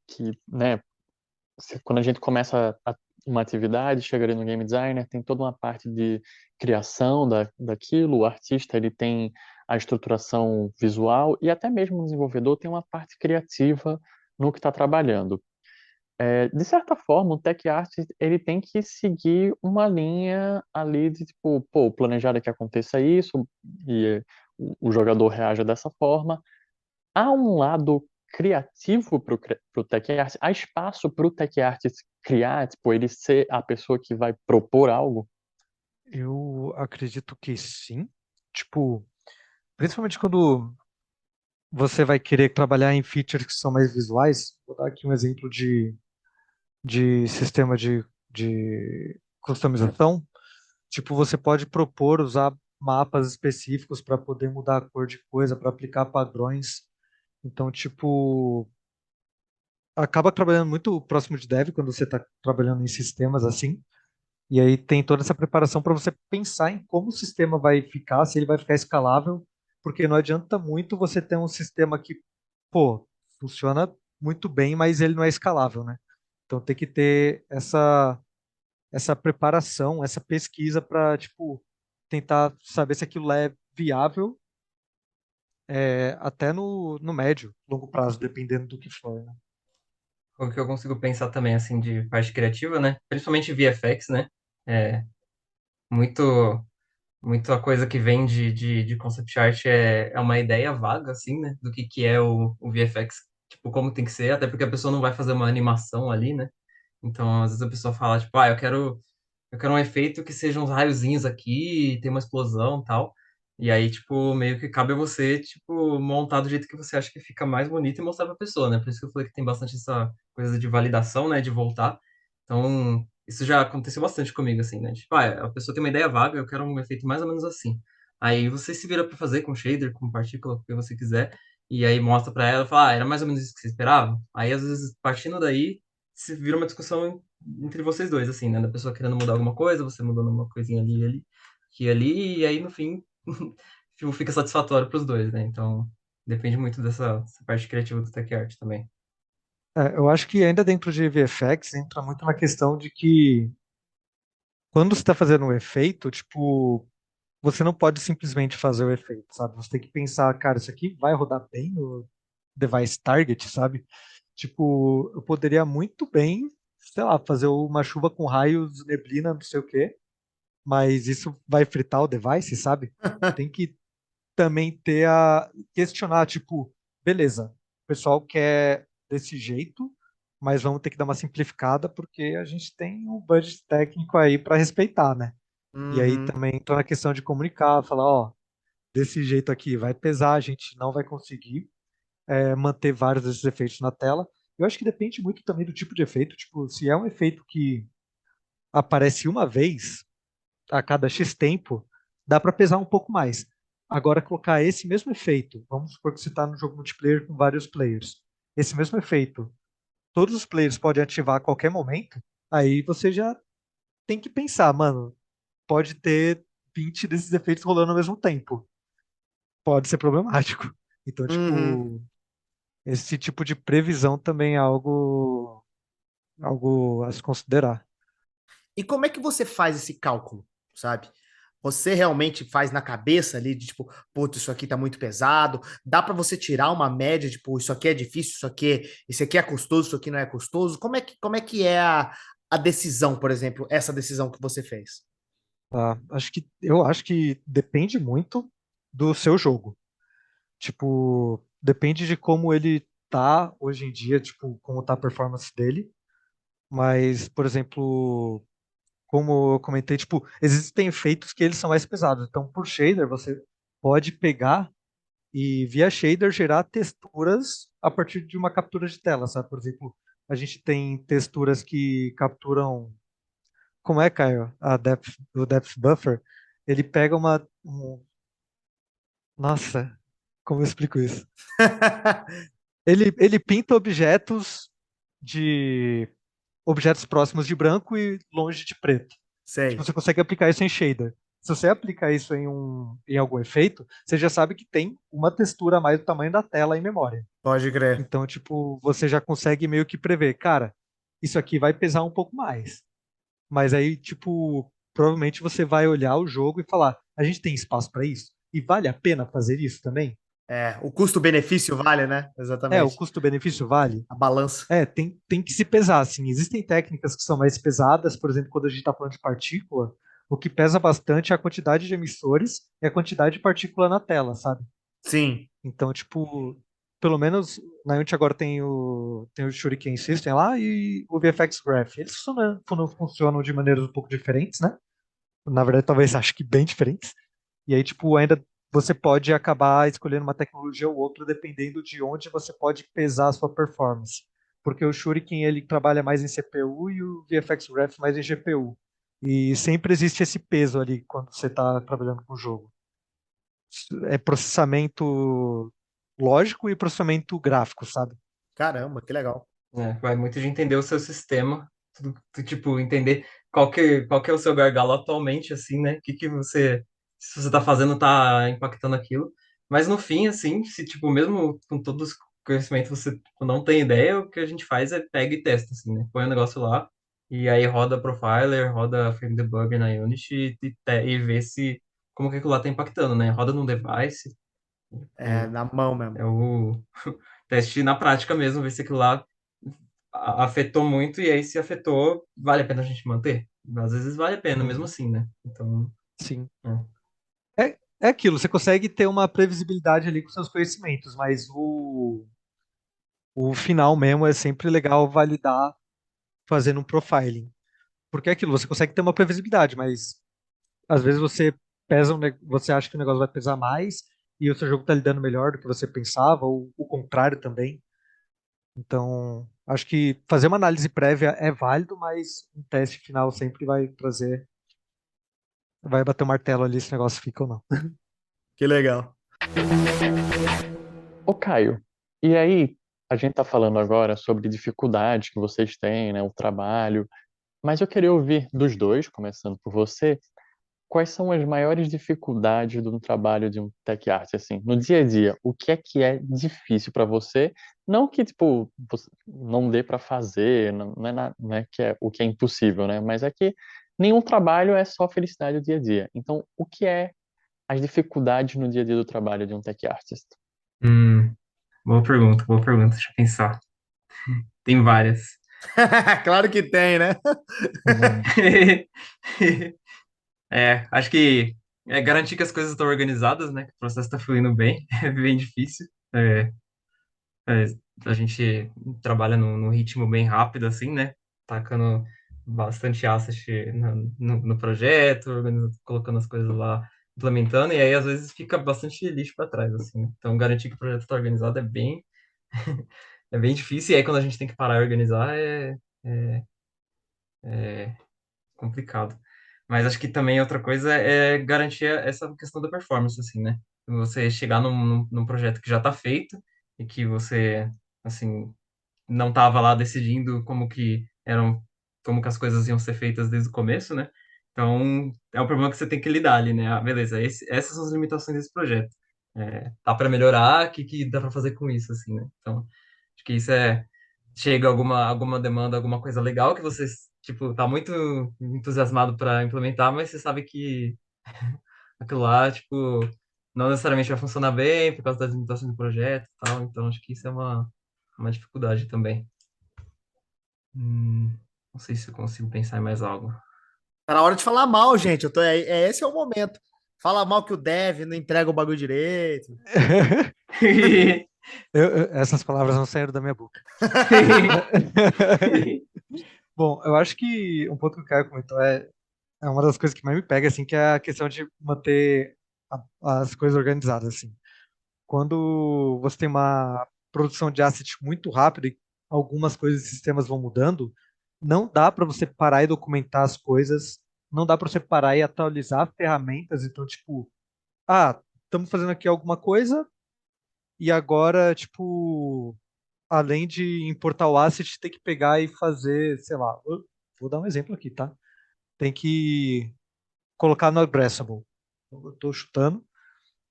Speaker 2: que, né, quando a gente começa uma atividade, chega ali no game designer, tem toda uma parte de criação daquilo, o artista ele tem a estruturação visual e até mesmo o desenvolvedor tem uma parte criativa no que está trabalhando. De certa forma, o tech artist ele tem que seguir uma linha ali de tipo, pô, planejar que aconteça isso e o jogador reaja dessa forma. Há um lado criativo para o tech artist? Há espaço para o tech artist criar, tipo, ele ser a pessoa que vai propor algo?
Speaker 4: Eu acredito que sim. Tipo, principalmente quando você vai querer trabalhar em features que são mais visuais. Vou dar aqui um exemplo de sistema de customização. Tipo, você pode propor usar mapas específicos para poder mudar a cor de coisa, para aplicar padrões. Então, tipo, acaba trabalhando muito próximo de dev quando você está trabalhando em sistemas assim. E aí tem toda essa preparação para você pensar em como o sistema vai ficar, se ele vai ficar escalável, porque não adianta muito você ter um sistema que, pô, funciona muito bem, mas ele não é escalável, né? Então tem que ter essa preparação, essa pesquisa para, tipo, tentar saber se aquilo é viável, até no médio, longo prazo, dependendo do que for, né?
Speaker 3: O que eu consigo pensar também, assim, de parte criativa, né? Principalmente VFX, né? É, muito, muito a coisa que vem de concept art é uma ideia vaga, assim, né? Do que é o VFX, tipo, como tem que ser, até porque a pessoa não vai fazer uma animação ali, né? Então, às vezes a pessoa fala, tipo, eu quero um efeito que seja uns raiozinhos aqui, tem uma explosão e tal. E aí, tipo, meio que cabe a você, tipo, montar do jeito que você acha que fica mais bonito e mostrar pra pessoa, né? Por isso que eu falei que tem bastante essa coisa de validação, né? De voltar. Então, isso já aconteceu bastante comigo, assim, né? Tipo, a pessoa tem uma ideia vaga, eu quero um efeito mais ou menos assim. Aí você se vira pra fazer com shader, com partícula, o que você quiser. E aí mostra pra ela, fala, era mais ou menos isso que você esperava? Aí, às vezes, partindo daí, se vira uma discussão entre vocês dois, assim, né? Da pessoa querendo mudar alguma coisa, você mudando uma coisinha ali, que ali, e aí no fim tipo, fica satisfatório para os dois, né? Então depende muito dessa parte criativa do tech art também.
Speaker 4: Eu acho que ainda dentro de VFX entra muito na questão de que quando você está fazendo um efeito, tipo, você não pode simplesmente fazer o efeito, sabe? Você tem que pensar, cara, isso aqui vai rodar bem no device target, sabe? Tipo, eu poderia muito bem, sei lá, fazer uma chuva com raios, neblina, não sei o quê, mas isso vai fritar o device, sabe? Tem que também questionar, tipo, beleza, o pessoal quer desse jeito, mas vamos ter que dar uma simplificada porque a gente tem um budget técnico aí para respeitar, né? E aí
Speaker 1: Uhum.
Speaker 4: também entra na questão de comunicar, falar, ó, desse jeito aqui vai pesar, a gente não vai conseguir manter vários desses efeitos na tela. Eu acho que depende muito também do tipo de efeito, tipo, se é um efeito que aparece uma vez a cada X tempo, dá para pesar um pouco mais. Agora, colocar esse mesmo efeito, vamos supor que você está no jogo multiplayer com vários players. Esse mesmo efeito, todos os players podem ativar a qualquer momento, aí você já tem que pensar, mano, pode ter 20 desses efeitos rolando ao mesmo tempo. Pode ser problemático. Então,
Speaker 1: Uhum.
Speaker 4: tipo, esse tipo de previsão também é algo a se considerar.
Speaker 1: E como é que você faz esse cálculo, sabe? Você realmente faz na cabeça ali de tipo, putz, isso aqui tá muito pesado. Dá para você tirar uma média, tipo, isso aqui é difícil, isso aqui é custoso, isso aqui não é custoso. Como é que é a decisão, por exemplo, essa decisão que você fez?
Speaker 4: Tá? Eu acho que depende muito do seu jogo. Tipo, depende de como ele tá hoje em dia, tipo, como tá a performance dele. Mas, por exemplo, como eu comentei, tipo, existem efeitos que eles são mais pesados. Então, por shader, você pode pegar e via shader gerar texturas a partir de uma captura de tela, sabe? Por exemplo, a gente tem texturas que capturam, como é, Caio? O depth buffer, ele pega nossa, como eu explico isso? Ele pinta de objetos próximos de branco e longe de preto. Tipo,
Speaker 1: Sei,
Speaker 4: você consegue aplicar isso em shader. Se você aplicar isso em algum efeito, você já sabe que tem uma textura a mais do tamanho da tela em memória.
Speaker 1: pode crer.
Speaker 4: Então, tipo, você já consegue meio que prever, cara, isso aqui vai pesar um pouco mais. Mas aí, tipo, provavelmente você vai olhar o jogo e falar, a gente tem espaço para isso? E vale a pena fazer isso também?
Speaker 1: É, o custo-benefício vale, né?
Speaker 4: É, o
Speaker 1: Exatamente.
Speaker 4: custo-benefício vale?
Speaker 1: A balança.
Speaker 4: É, tem que se pesar, assim. Existem técnicas que são mais pesadas, por exemplo, quando a gente está falando de partícula, o que pesa bastante é a quantidade de emissores e a quantidade de partícula na tela, sabe?
Speaker 1: Sim.
Speaker 4: Então, tipo, pelo menos na Unity agora tem o Shuriken System lá e o VFX Graph. Eles funcionam de maneiras um pouco diferentes, né? Na verdade, talvez acho que bem diferentes. E aí, tipo, ainda você pode acabar escolhendo uma tecnologia ou outra dependendo de onde você pode pesar a sua performance. Porque o Shuriken ele trabalha mais em CPU e o VFX Graph mais em GPU. E sempre existe esse peso ali quando você está trabalhando com o jogo. É processamento lógico e processamento gráfico, sabe?
Speaker 1: Caramba, que legal.
Speaker 3: É, vai muito de entender o seu sistema, tipo, entender qual que é o seu gargalo atualmente, assim, né? O que que você, se você tá fazendo, tá impactando aquilo. Mas no fim, assim, se, tipo, mesmo com todos os conhecimentos, você tipo, não tem ideia, o que a gente faz é pega e testa, assim, né? Põe o negócio lá, e aí roda Profiler, roda Frame Debugger na Unity e vê se, como que aquilo lá tá impactando, né? Roda num device,
Speaker 1: É, na mão mesmo.
Speaker 3: é o teste na prática mesmo, ver se aquilo lá afetou muito, e aí se afetou, vale a pena a gente manter? Às vezes vale a pena, mesmo
Speaker 4: Uhum.
Speaker 3: assim, né? Então,
Speaker 4: Sim.
Speaker 3: é.
Speaker 4: É aquilo, você consegue ter uma previsibilidade ali com seus conhecimentos, mas o final mesmo é sempre legal validar fazendo um profiling. Porque é aquilo, você consegue ter uma previsibilidade, mas às vezes você acha que o negócio vai pesar mais e o seu jogo está lidando melhor do que você pensava, ou o contrário também. Então, acho que fazer uma análise prévia é válido, mas um teste final sempre vai bater o martelo ali se o negócio fica ou não.
Speaker 1: Que legal.
Speaker 2: Ô, Caio, e aí, a gente tá falando agora sobre dificuldades que vocês têm, né, o trabalho, mas eu queria ouvir dos dois, começando por você, quais são as maiores dificuldades do trabalho de um tech artist, assim, no dia a dia? O que é difícil para você? Não que, tipo, não dê para fazer, não é que é o que é impossível, né? Mas é que nenhum trabalho é só felicidade do dia a dia. Então, o que é as dificuldades no dia a dia do trabalho de um tech artist?
Speaker 3: Hum, boa pergunta, deixa eu pensar. Tem várias.
Speaker 1: Claro que tem, né?
Speaker 4: Uhum.
Speaker 3: Acho que garantir que as coisas estão organizadas, né? Que o processo está fluindo bem, é bem difícil. É, é, a gente trabalha num ritmo bem rápido, assim, né? Tacando bastante asset no projeto, colocando as coisas lá, implementando, e aí às vezes fica bastante lixo para trás, assim, né? Então garantir que o projeto está organizado é bem, é bem difícil, e aí quando a gente tem que parar e organizar é complicado. Mas acho que também outra coisa é garantir essa questão da performance, assim, né? Você chegar num projeto que já está feito e que você, assim, não estava lá decidindo como que as coisas iam ser feitas desde o começo, né? Então, é um problema que você tem que lidar ali, né? Ah, beleza, essas são as limitações desse projeto. Tá para melhorar, o que dá para fazer com isso, assim, né? Então, acho que isso chega alguma demanda, alguma coisa legal que você, tipo, tá muito entusiasmado para implementar, mas você sabe que aquilo lá, tipo, não necessariamente vai funcionar bem por causa das limitações do projeto e tal. Então, acho que isso é uma dificuldade também. Não sei se eu consigo pensar em mais algo.
Speaker 1: Tá na hora de falar mal, gente. Esse é o momento. Fala mal que o dev não entrega o bagulho direito.
Speaker 4: Essas palavras não saíram da minha boca. Bom, eu acho que um ponto que o Caio comentou é uma das coisas que mais me pega, assim, que é a questão de manter as coisas organizadas, assim. Quando você tem uma produção de asset muito rápida e algumas coisas e sistemas vão mudando, não dá para você parar e documentar as coisas, não dá para você parar e atualizar ferramentas. Então, tipo, estamos fazendo aqui alguma coisa e agora, tipo, além de importar o asset, tem que pegar e fazer, sei lá, vou dar um exemplo aqui, tá? Tem que colocar no Addressable. Eu tô chutando.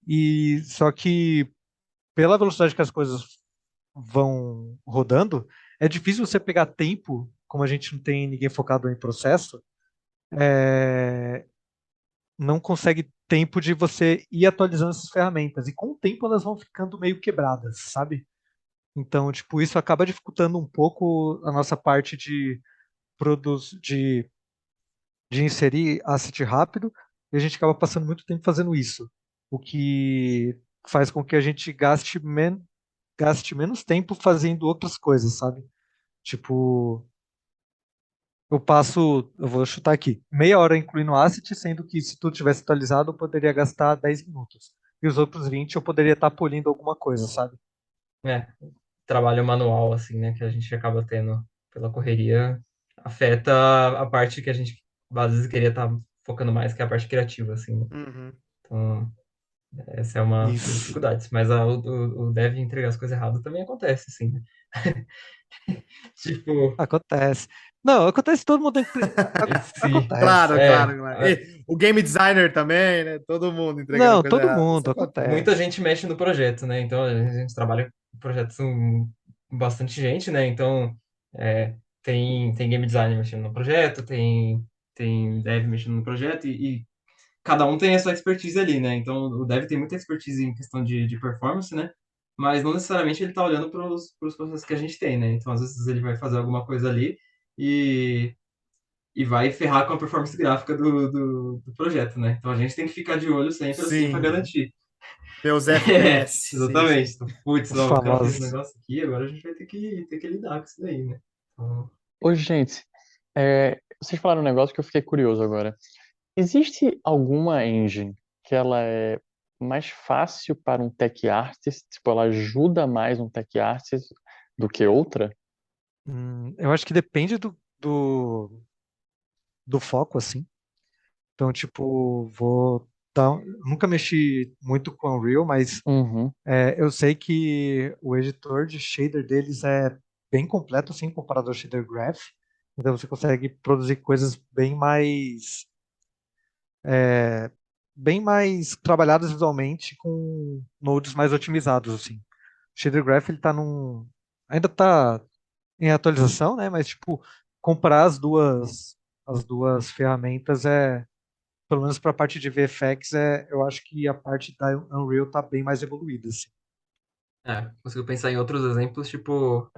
Speaker 4: E só que pela velocidade que as coisas vão rodando, é difícil você pegar tempo, como a gente não tem ninguém focado em processo, é, não consegue tempo de você ir atualizando essas ferramentas. E com o tempo elas vão ficando meio quebradas, sabe? Então, tipo, isso acaba dificultando um pouco a nossa parte de, de inserir asset rápido, e a gente acaba passando muito tempo fazendo isso, o que faz com que a gente gaste menos tempo fazendo outras coisas, sabe? Tipo, eu vou chutar aqui, meia hora incluindo asset, sendo que se tudo tivesse atualizado eu poderia gastar 10 minutos. E os outros 20 eu poderia estar polindo alguma coisa, sabe?
Speaker 3: É, trabalho manual, assim, né, que a gente acaba tendo pela correria, afeta a parte que a gente às vezes queria estar focando mais, que é a parte criativa, assim, né?
Speaker 1: Uhum.
Speaker 3: Então, essa é uma das
Speaker 4: Isso.
Speaker 3: dificuldades. Mas o dev entregar as coisas erradas também acontece, assim, né? Tipo,
Speaker 4: Acontece. Não, acontece todo mundo.
Speaker 3: sim,
Speaker 4: Acontece.
Speaker 1: Claro, claro, claro. E o game designer também, né? Todo mundo entregando
Speaker 4: Não,
Speaker 1: coisa
Speaker 4: todo
Speaker 1: errada. Isso
Speaker 4: mundo,
Speaker 1: acontece.
Speaker 3: muita
Speaker 4: acontece.
Speaker 3: gente mexe no projeto, né? Então a gente trabalha com projetos com bastante gente, né? Então tem game designer mexendo no projeto, tem dev mexendo no projeto e cada um tem a sua expertise ali, né? Então o dev tem muita expertise em questão de performance, né? Mas não necessariamente ele tá olhando para os processos que a gente tem, né? Então às vezes ele vai fazer alguma coisa ali e, e vai ferrar com a performance gráfica do projeto, né? Então a gente tem que ficar de olho sempre assim para
Speaker 1: Sim,
Speaker 3: garantir.
Speaker 1: meus
Speaker 3: É,
Speaker 1: FPS. Sim,
Speaker 3: exatamente.
Speaker 1: sim.
Speaker 3: Então, putz,
Speaker 4: Os
Speaker 3: ó, o cara fez um
Speaker 4: famosos.
Speaker 3: negócio aqui, agora a gente vai ter que lidar com isso daí, né? Então,
Speaker 2: Ô, gente, vocês falaram um negócio que eu fiquei curioso agora. Existe alguma engine que ela é mais fácil para um tech artist, tipo, ela ajuda mais um tech artist do que outra?
Speaker 4: Eu acho que depende do foco, assim. Então, tipo, nunca mexi muito com Unreal, mas
Speaker 2: Uhum.
Speaker 4: eu sei que o editor de shader deles é bem completo, assim, comparado ao shader graph. Então você consegue produzir coisas bem mais trabalhadas visualmente com nodes mais otimizados, assim. O shader graph ele ainda está em atualização, né? Mas tipo, comparar as duas ferramentas pelo menos para a parte de VFX eu acho que a parte da Unreal está bem mais evoluída, assim.
Speaker 3: consigo pensar em outros exemplos, tipo,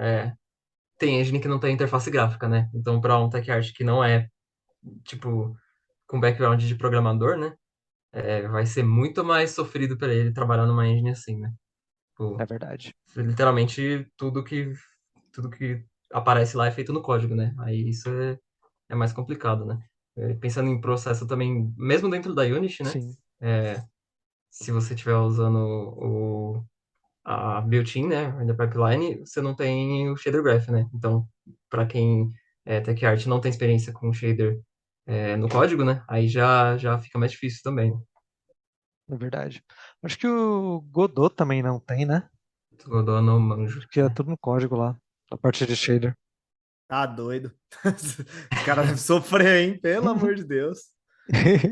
Speaker 3: tem engine que não tem interface gráfica, né? Então, para um tech art que não é, tipo, com background de programador, né? Vai ser muito mais sofrido para ele trabalhar numa engine assim, né?
Speaker 4: É
Speaker 3: Tipo,
Speaker 4: verdade.
Speaker 3: literalmente tudo que aparece lá é feito no código, né? Aí isso é mais complicado, né? Pensando em processo também, mesmo dentro da Unity, né?
Speaker 4: Sim.
Speaker 3: É, se você estiver usando a built-in, né, da pipeline, você não tem o shader graph, né? Então, para quem é tech art não tem experiência com shader no código, né? Aí já fica mais difícil também.
Speaker 4: Na verdade. Acho que o Godot também não tem, né?
Speaker 3: Godot eu não manjo.
Speaker 4: Acho que é tudo no código lá, a parte de shader.
Speaker 1: Tá doido. Os caras devem sofrer, hein? Pelo amor de Deus.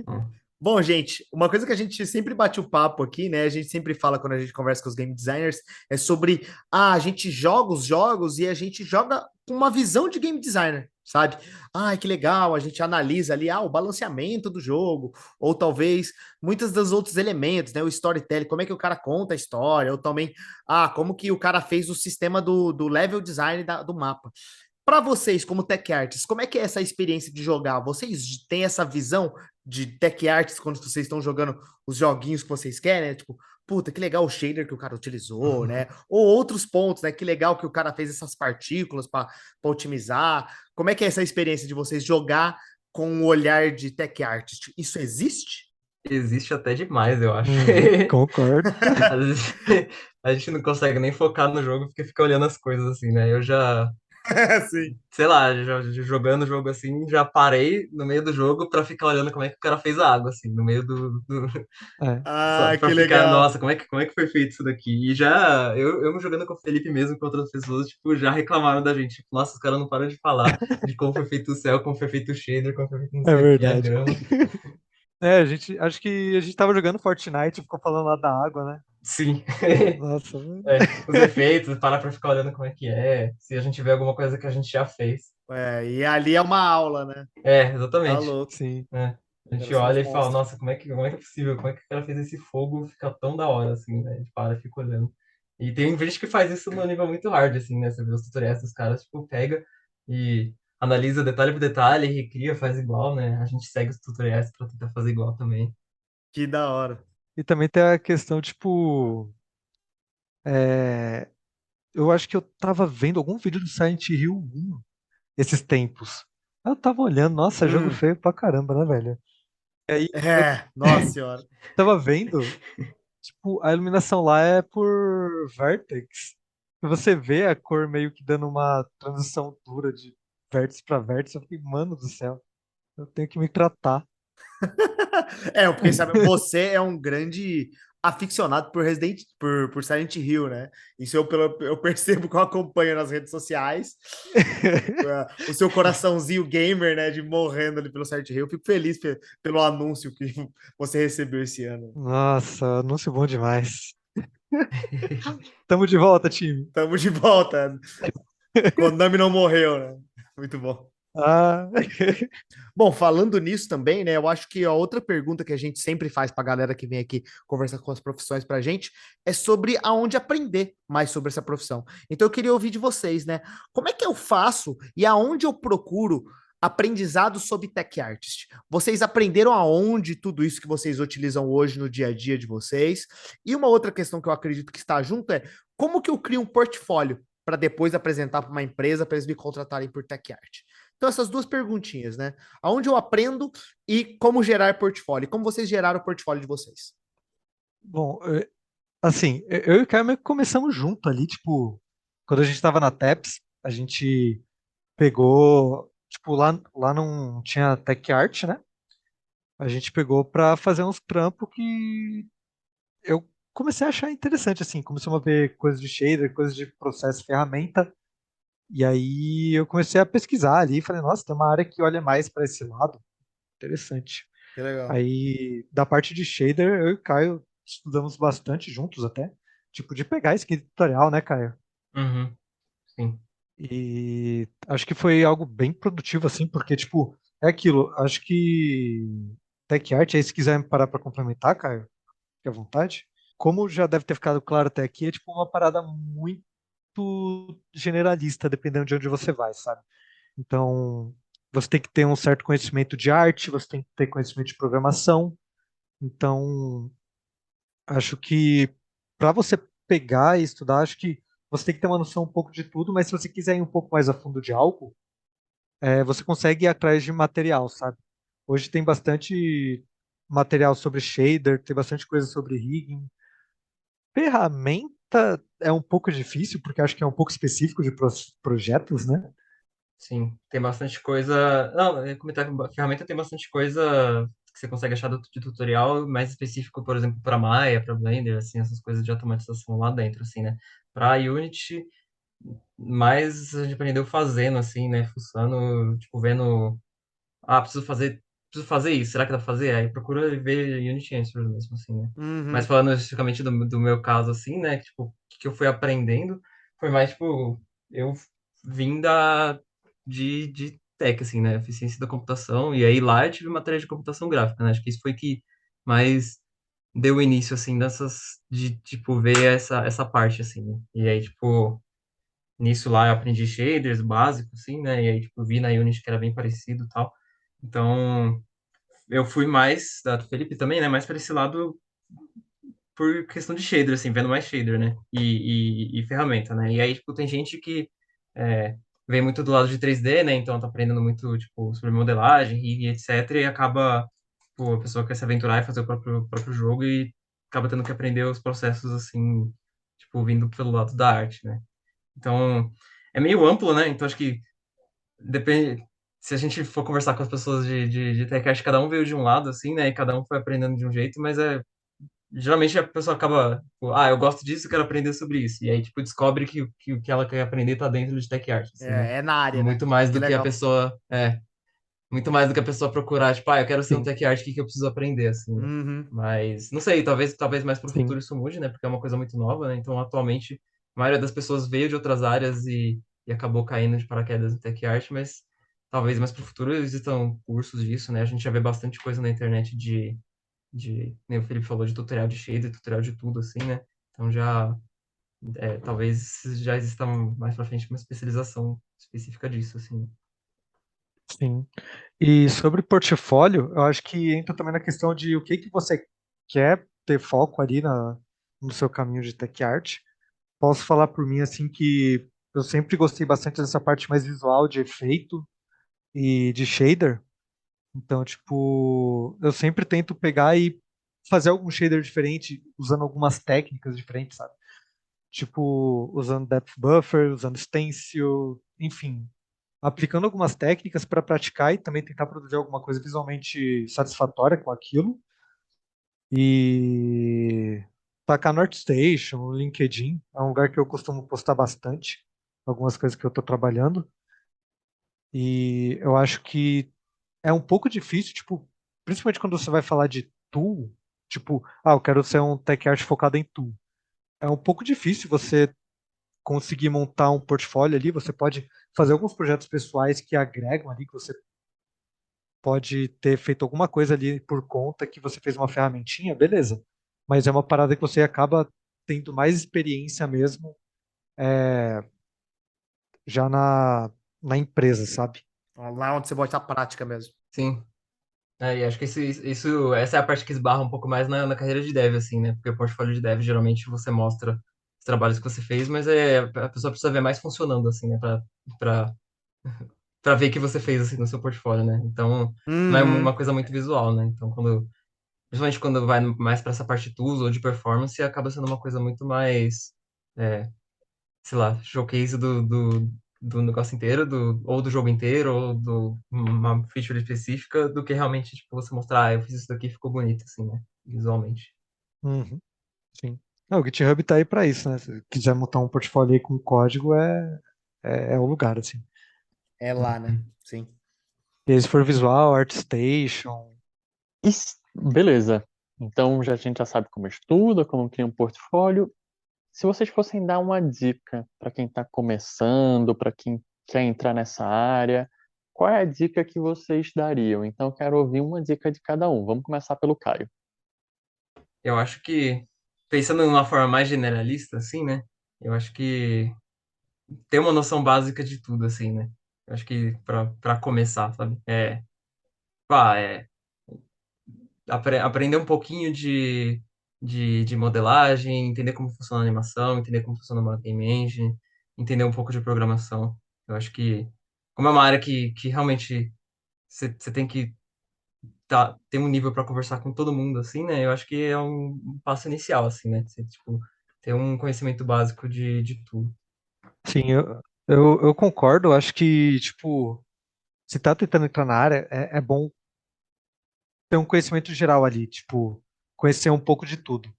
Speaker 3: Hum.
Speaker 1: Bom, gente, uma coisa que a gente sempre bate o papo aqui, né? A gente sempre fala quando a gente conversa com os game designers, é sobre a gente joga os jogos e a gente joga com uma visão de game designer, sabe? Ah, que legal, a gente analisa ali o balanceamento do jogo, ou talvez muitos dos outros elementos, né? O storytelling, como é que o cara conta a história, ou também, como que o cara fez o sistema do level design do mapa. Para vocês, como tech artists, como é que é essa experiência de jogar? Vocês têm essa visão de tech artists quando vocês estão jogando os joguinhos que vocês querem, né? Tipo, puta, que legal o shader que o cara utilizou, né? Ou outros pontos, né? Que legal que o cara fez essas partículas para otimizar. Como é que é essa experiência de vocês jogar com o olhar de tech artist? Isso existe?
Speaker 3: Existe até demais, eu acho.
Speaker 4: Concordo.
Speaker 3: Às vezes a gente não consegue nem focar no jogo porque fica olhando as coisas assim, né? Eu já,
Speaker 1: Sim.
Speaker 3: sei lá, jogando o jogo assim, já parei no meio do jogo pra ficar olhando como é que o cara fez a água, assim, no meio
Speaker 4: É.
Speaker 3: só
Speaker 1: Ah,
Speaker 3: pra
Speaker 1: que
Speaker 3: ficar,
Speaker 1: legal.
Speaker 3: nossa, como é que foi feito isso daqui? E já, eu jogando com o Felipe mesmo, com outras pessoas, tipo, já reclamaram da gente, tipo, nossa, os caras não param de falar de como foi feito o céu, como foi feito o shader, como foi feito não
Speaker 4: É
Speaker 3: sei o que, a
Speaker 4: verdade.
Speaker 3: grama.
Speaker 4: Acho que a gente tava jogando Fortnite e ficou falando lá da água, né?
Speaker 3: Sim.
Speaker 4: Nossa, mano.
Speaker 3: Os efeitos, parar pra ficar olhando como é que é, se a gente vê alguma coisa que a gente já fez.
Speaker 1: E ali é uma aula, né? Tá
Speaker 3: Exatamente.
Speaker 1: louco.
Speaker 4: Sim.
Speaker 3: É. A
Speaker 1: Cara,
Speaker 3: gente
Speaker 1: são uns
Speaker 3: olha e fala,
Speaker 1: monstros.
Speaker 3: nossa, como é que é possível? Como é que o cara fez esse fogo ficar tão da hora, assim, né? A gente para e fica olhando. E tem gente que faz isso no nível muito hard, assim, né? Você vê os tutoriais dos caras, tipo, pega e analisa detalhe por detalhe, recria, faz igual, né? A gente segue os tutoriais pra tentar fazer igual também.
Speaker 1: Que da hora.
Speaker 4: E também tem a questão, tipo, é, eu acho que eu tava vendo algum vídeo do Silent Hill 1 esses tempos. Eu tava olhando, nossa, jogo
Speaker 1: Hum,
Speaker 4: feio pra caramba, né, velho? E aí eu
Speaker 1: nossa senhora.
Speaker 4: tava vendo, tipo, a iluminação lá é por vértex. E você vê a cor meio que dando uma transição dura de vértice pra vértice. Eu fiquei, mano do céu, eu tenho que me tratar.
Speaker 1: Porque sabe, você é um grande aficionado por por Silent Hill, né? Isso eu percebo que eu acompanho nas redes sociais. O seu coraçãozinho gamer, né, de morrendo ali pelo Silent Hill. Eu fico feliz pelo anúncio que você recebeu esse ano.
Speaker 4: Nossa, anúncio bom demais. Tamo de volta, time.
Speaker 1: Tamo de volta. Konami não morreu, né? Muito bom.
Speaker 4: Ah,
Speaker 1: Bom, falando nisso também, né? Eu acho que a outra pergunta que a gente sempre faz para a galera que vem aqui conversar com as profissões para a gente é sobre aonde aprender mais sobre essa profissão. Então eu queria ouvir de vocês, né? Como é que eu faço e aonde eu procuro aprendizado sobre tech artist? Vocês aprenderam aonde tudo isso que vocês utilizam hoje no dia a dia de vocês? E uma outra questão que eu acredito que está junto é como que eu crio um portfólio para depois apresentar para uma empresa para eles me contratarem por tech art? Então, essas duas perguntinhas, né? Aonde eu aprendo e como gerar portfólio. Como vocês geraram o portfólio de vocês?
Speaker 4: bom, assim, eu e o Caio meio que começamos junto ali, tipo, quando a gente tava na TEPS, a gente pegou, tipo, lá não tinha Tech Art, né? A gente pegou pra fazer uns trampos que eu comecei a achar interessante, assim, começamos a ver coisas de shader, coisas de processo, ferramenta, e aí eu comecei a pesquisar ali, e falei, nossa, tem uma área que olha mais para esse lado, interessante.
Speaker 1: Que legal.
Speaker 4: Aí, da parte de shader, eu e o Caio estudamos bastante juntos até, tipo, de pegar esse tutorial, né, Caio?
Speaker 3: Uhum, sim.
Speaker 4: E acho que foi algo bem produtivo, assim, porque, tipo, é aquilo, acho que Tech Art, aí se quiser me parar para complementar, Caio, fique à vontade. Como já deve ter ficado claro até aqui, é tipo uma parada muito generalista, dependendo de onde você vai, sabe? Então, você tem que ter um certo conhecimento de arte, você tem que ter conhecimento de programação. Então, acho que para você pegar e estudar, acho que você tem que ter uma noção um pouco de tudo, mas se você quiser ir um pouco mais a fundo de algo, você consegue ir atrás de material, sabe? Hoje tem bastante material sobre shader, tem bastante coisa sobre rigging. Ferramenta é um pouco difícil, porque acho que é um pouco específico de projetos, né?
Speaker 3: Sim, tem bastante coisa. Não, eu ia comentar que a ferramenta tem bastante coisa que você consegue achar de tutorial mais específico, por exemplo, para Maya, para Blender, assim, essas coisas de automatização lá dentro, assim, né? Para Unity, mais a gente aprendeu fazendo, assim, né? Fuçando, tipo, vendo. Ah, preciso fazer isso, será que dá pra fazer? Aí procura ver Unity Answers mesmo, assim, né? Mas
Speaker 1: Uhum.
Speaker 3: falando especificamente do meu caso, assim, né? Tipo, o que eu fui aprendendo foi mais, tipo, eu vim de tech, assim, né? Eficiência da computação, e aí lá eu tive matéria de computação gráfica, né? Acho que isso foi que mais deu início, assim, tipo, ver essa parte, assim, né? E aí, tipo, nisso lá eu aprendi shaders básicos, assim, né? E aí, tipo, vi na Unity que era bem parecido e tal. Então, eu fui mais, da do Felipe também, né? Mais para esse lado por questão de shader, assim, vendo mais shader, né? E ferramenta, né? E aí, tipo, tem gente que é, vem muito do lado de 3D, né? Então tá aprendendo muito, tipo, sobre modelagem e etc. E acaba, pô, a pessoa quer se aventurar e fazer o próprio jogo e acaba tendo que aprender os processos, assim, tipo, vindo pelo lado da arte, né? Então, é meio amplo, né? Então, acho que depende. Se a gente for conversar com as pessoas de tech, acho que cada um veio de um lado, assim, né? E cada um foi aprendendo de um jeito, mas geralmente a pessoa acaba, tipo, ah, eu gosto disso, eu quero aprender sobre isso. E aí, tipo, descobre que o que ela quer aprender tá dentro de tech art, assim, né?
Speaker 1: É na área, né?
Speaker 3: Muito mais
Speaker 1: Que
Speaker 3: do que a
Speaker 1: legal.
Speaker 3: pessoa, muito mais do que a pessoa procurar, tipo, ah, eu quero ser um
Speaker 4: Sim,
Speaker 3: tech art, o que que eu preciso aprender, assim, né?
Speaker 1: Uhum.
Speaker 3: Mas, não sei, talvez mais pro
Speaker 4: sim.
Speaker 3: futuro isso mude, né? Porque é uma coisa muito nova, né? Então, atualmente, a maioria das pessoas veio de outras áreas e acabou caindo de paraquedas em tech art, mas talvez mais pro futuro existam cursos disso, né? A gente já vê bastante coisa na internet nem o Felipe falou, de tutorial de shader, tutorial de tudo, assim, né? Então talvez já exista mais pra frente uma especialização específica disso, assim.
Speaker 4: Sim. E sobre portfólio, eu acho que entra também na questão de o que que você quer ter foco ali no seu caminho de tech art. Posso falar por mim assim que eu sempre gostei bastante dessa parte mais visual de efeito e de shader. Então, tipo, eu sempre tento pegar e fazer algum shader diferente, usando algumas técnicas diferentes, sabe? Tipo, usando depth buffer, usando stencil, enfim, aplicando algumas técnicas para praticar e também tentar produzir alguma coisa visualmente satisfatória com aquilo. E tacar no ArtStation, no LinkedIn, é um lugar que eu costumo postar bastante, algumas coisas que eu estou trabalhando. E eu acho que é um pouco difícil, tipo, principalmente quando você vai falar de tool, tipo, ah, eu quero ser um tech art focado em tool. É um pouco difícil você conseguir montar um portfólio ali, você pode fazer alguns projetos pessoais que agregam ali, que você pode ter feito alguma coisa ali por conta que você fez uma ferramentinha, beleza. Mas é uma parada que você acaba tendo mais experiência mesmo já na empresa, sabe?
Speaker 1: Lá onde você bota a prática mesmo.
Speaker 3: Sim. E acho que essa é a parte que esbarra um pouco mais na carreira de dev, assim, né? Porque o portfólio de dev, geralmente, você mostra os trabalhos que você fez, mas a pessoa precisa ver mais funcionando, assim, né? Pra, pra ver que você fez, assim, no seu portfólio, né? Então, não é uma
Speaker 1: Uhum.
Speaker 3: coisa muito visual, né? Então, principalmente quando vai mais para essa parte tools ou de performance, acaba sendo uma coisa muito mais, é, sei lá, showcase do negócio inteiro, ou do jogo inteiro, ou uma feature específica, do que realmente, tipo, você mostrar, ah, eu fiz isso daqui e ficou bonito, assim, né? Visualmente.
Speaker 4: Uhum, sim. Não, o GitHub tá aí para isso, né? Se quiser montar um portfólio aí com código, é o lugar, assim.
Speaker 1: É lá, né? Sim.
Speaker 4: E aí, se for visual, ArtStation.
Speaker 2: Beleza. Então já a gente já sabe como estuda, como cria um portfólio. Se vocês fossem dar uma dica para quem está começando, para quem quer entrar nessa área, qual é a dica que vocês dariam? Então eu quero ouvir uma dica de cada um. Vamos começar pelo Caio.
Speaker 3: Eu acho que, pensando de uma forma mais generalista, assim, né? Eu acho que ter uma noção básica de tudo, assim, né? Eu acho que pra começar, sabe? Pá, aprender um pouquinho de modelagem, entender como funciona a animação, entender como funciona uma game engine, entender um pouco de programação. Eu acho que, como é uma área que realmente você tem que ter um nível para conversar com todo mundo, assim, né? Eu acho que é um passo inicial, assim, né? Você, tipo, ter um conhecimento básico de tudo.
Speaker 4: Sim, Eu concordo, acho que, tipo, se tá tentando entrar na área, é bom ter um conhecimento geral ali, tipo, conhecer um pouco de tudo.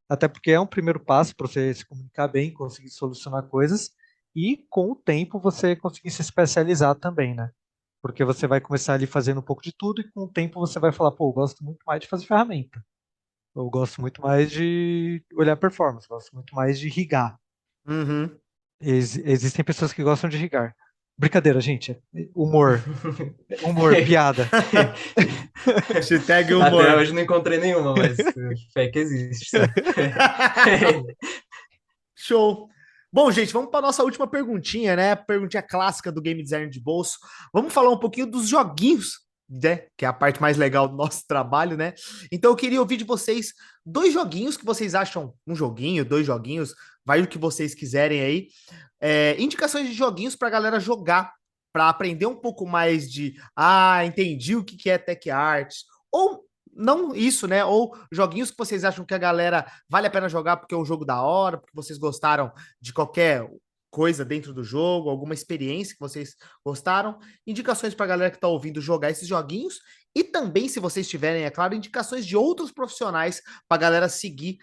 Speaker 4: Até porque é um primeiro passo para você se comunicar bem, conseguir solucionar coisas e com o tempo você conseguir se especializar também, né? Porque você vai começar ali fazendo um pouco de tudo e com o tempo você vai falar, pô, eu gosto muito mais de fazer ferramenta. Eu gosto muito mais de olhar performance, gosto muito mais de rigar.
Speaker 1: Uhum.
Speaker 4: Existem pessoas que gostam de rigar. Brincadeira, gente. Humor, humor, piada.
Speaker 1: Hashtag
Speaker 3: Até
Speaker 1: humor.
Speaker 3: hoje não encontrei nenhuma, mas fé que existe, sim.
Speaker 1: Show. Bom, gente, vamos para nossa última perguntinha, né? Perguntinha clássica do game design de bolso. Vamos falar um pouquinho dos joguinhos, né? Que é a parte mais legal do nosso trabalho, né? Então eu queria ouvir de vocês dois joguinhos que vocês acham, um joguinho, dois joguinhos, vai o que vocês quiserem aí. Indicações de joguinhos para a galera jogar, para aprender um pouco mais de, entendi o que que é Tech Arts, ou não isso, né? Ou joguinhos que vocês acham que a galera vale a pena jogar porque é um jogo da hora, porque vocês gostaram de qualquer coisa dentro do jogo, alguma experiência que vocês gostaram, indicações para a galera que está ouvindo jogar esses joguinhos e também, se vocês tiverem, é claro, indicações de outros profissionais para a galera seguir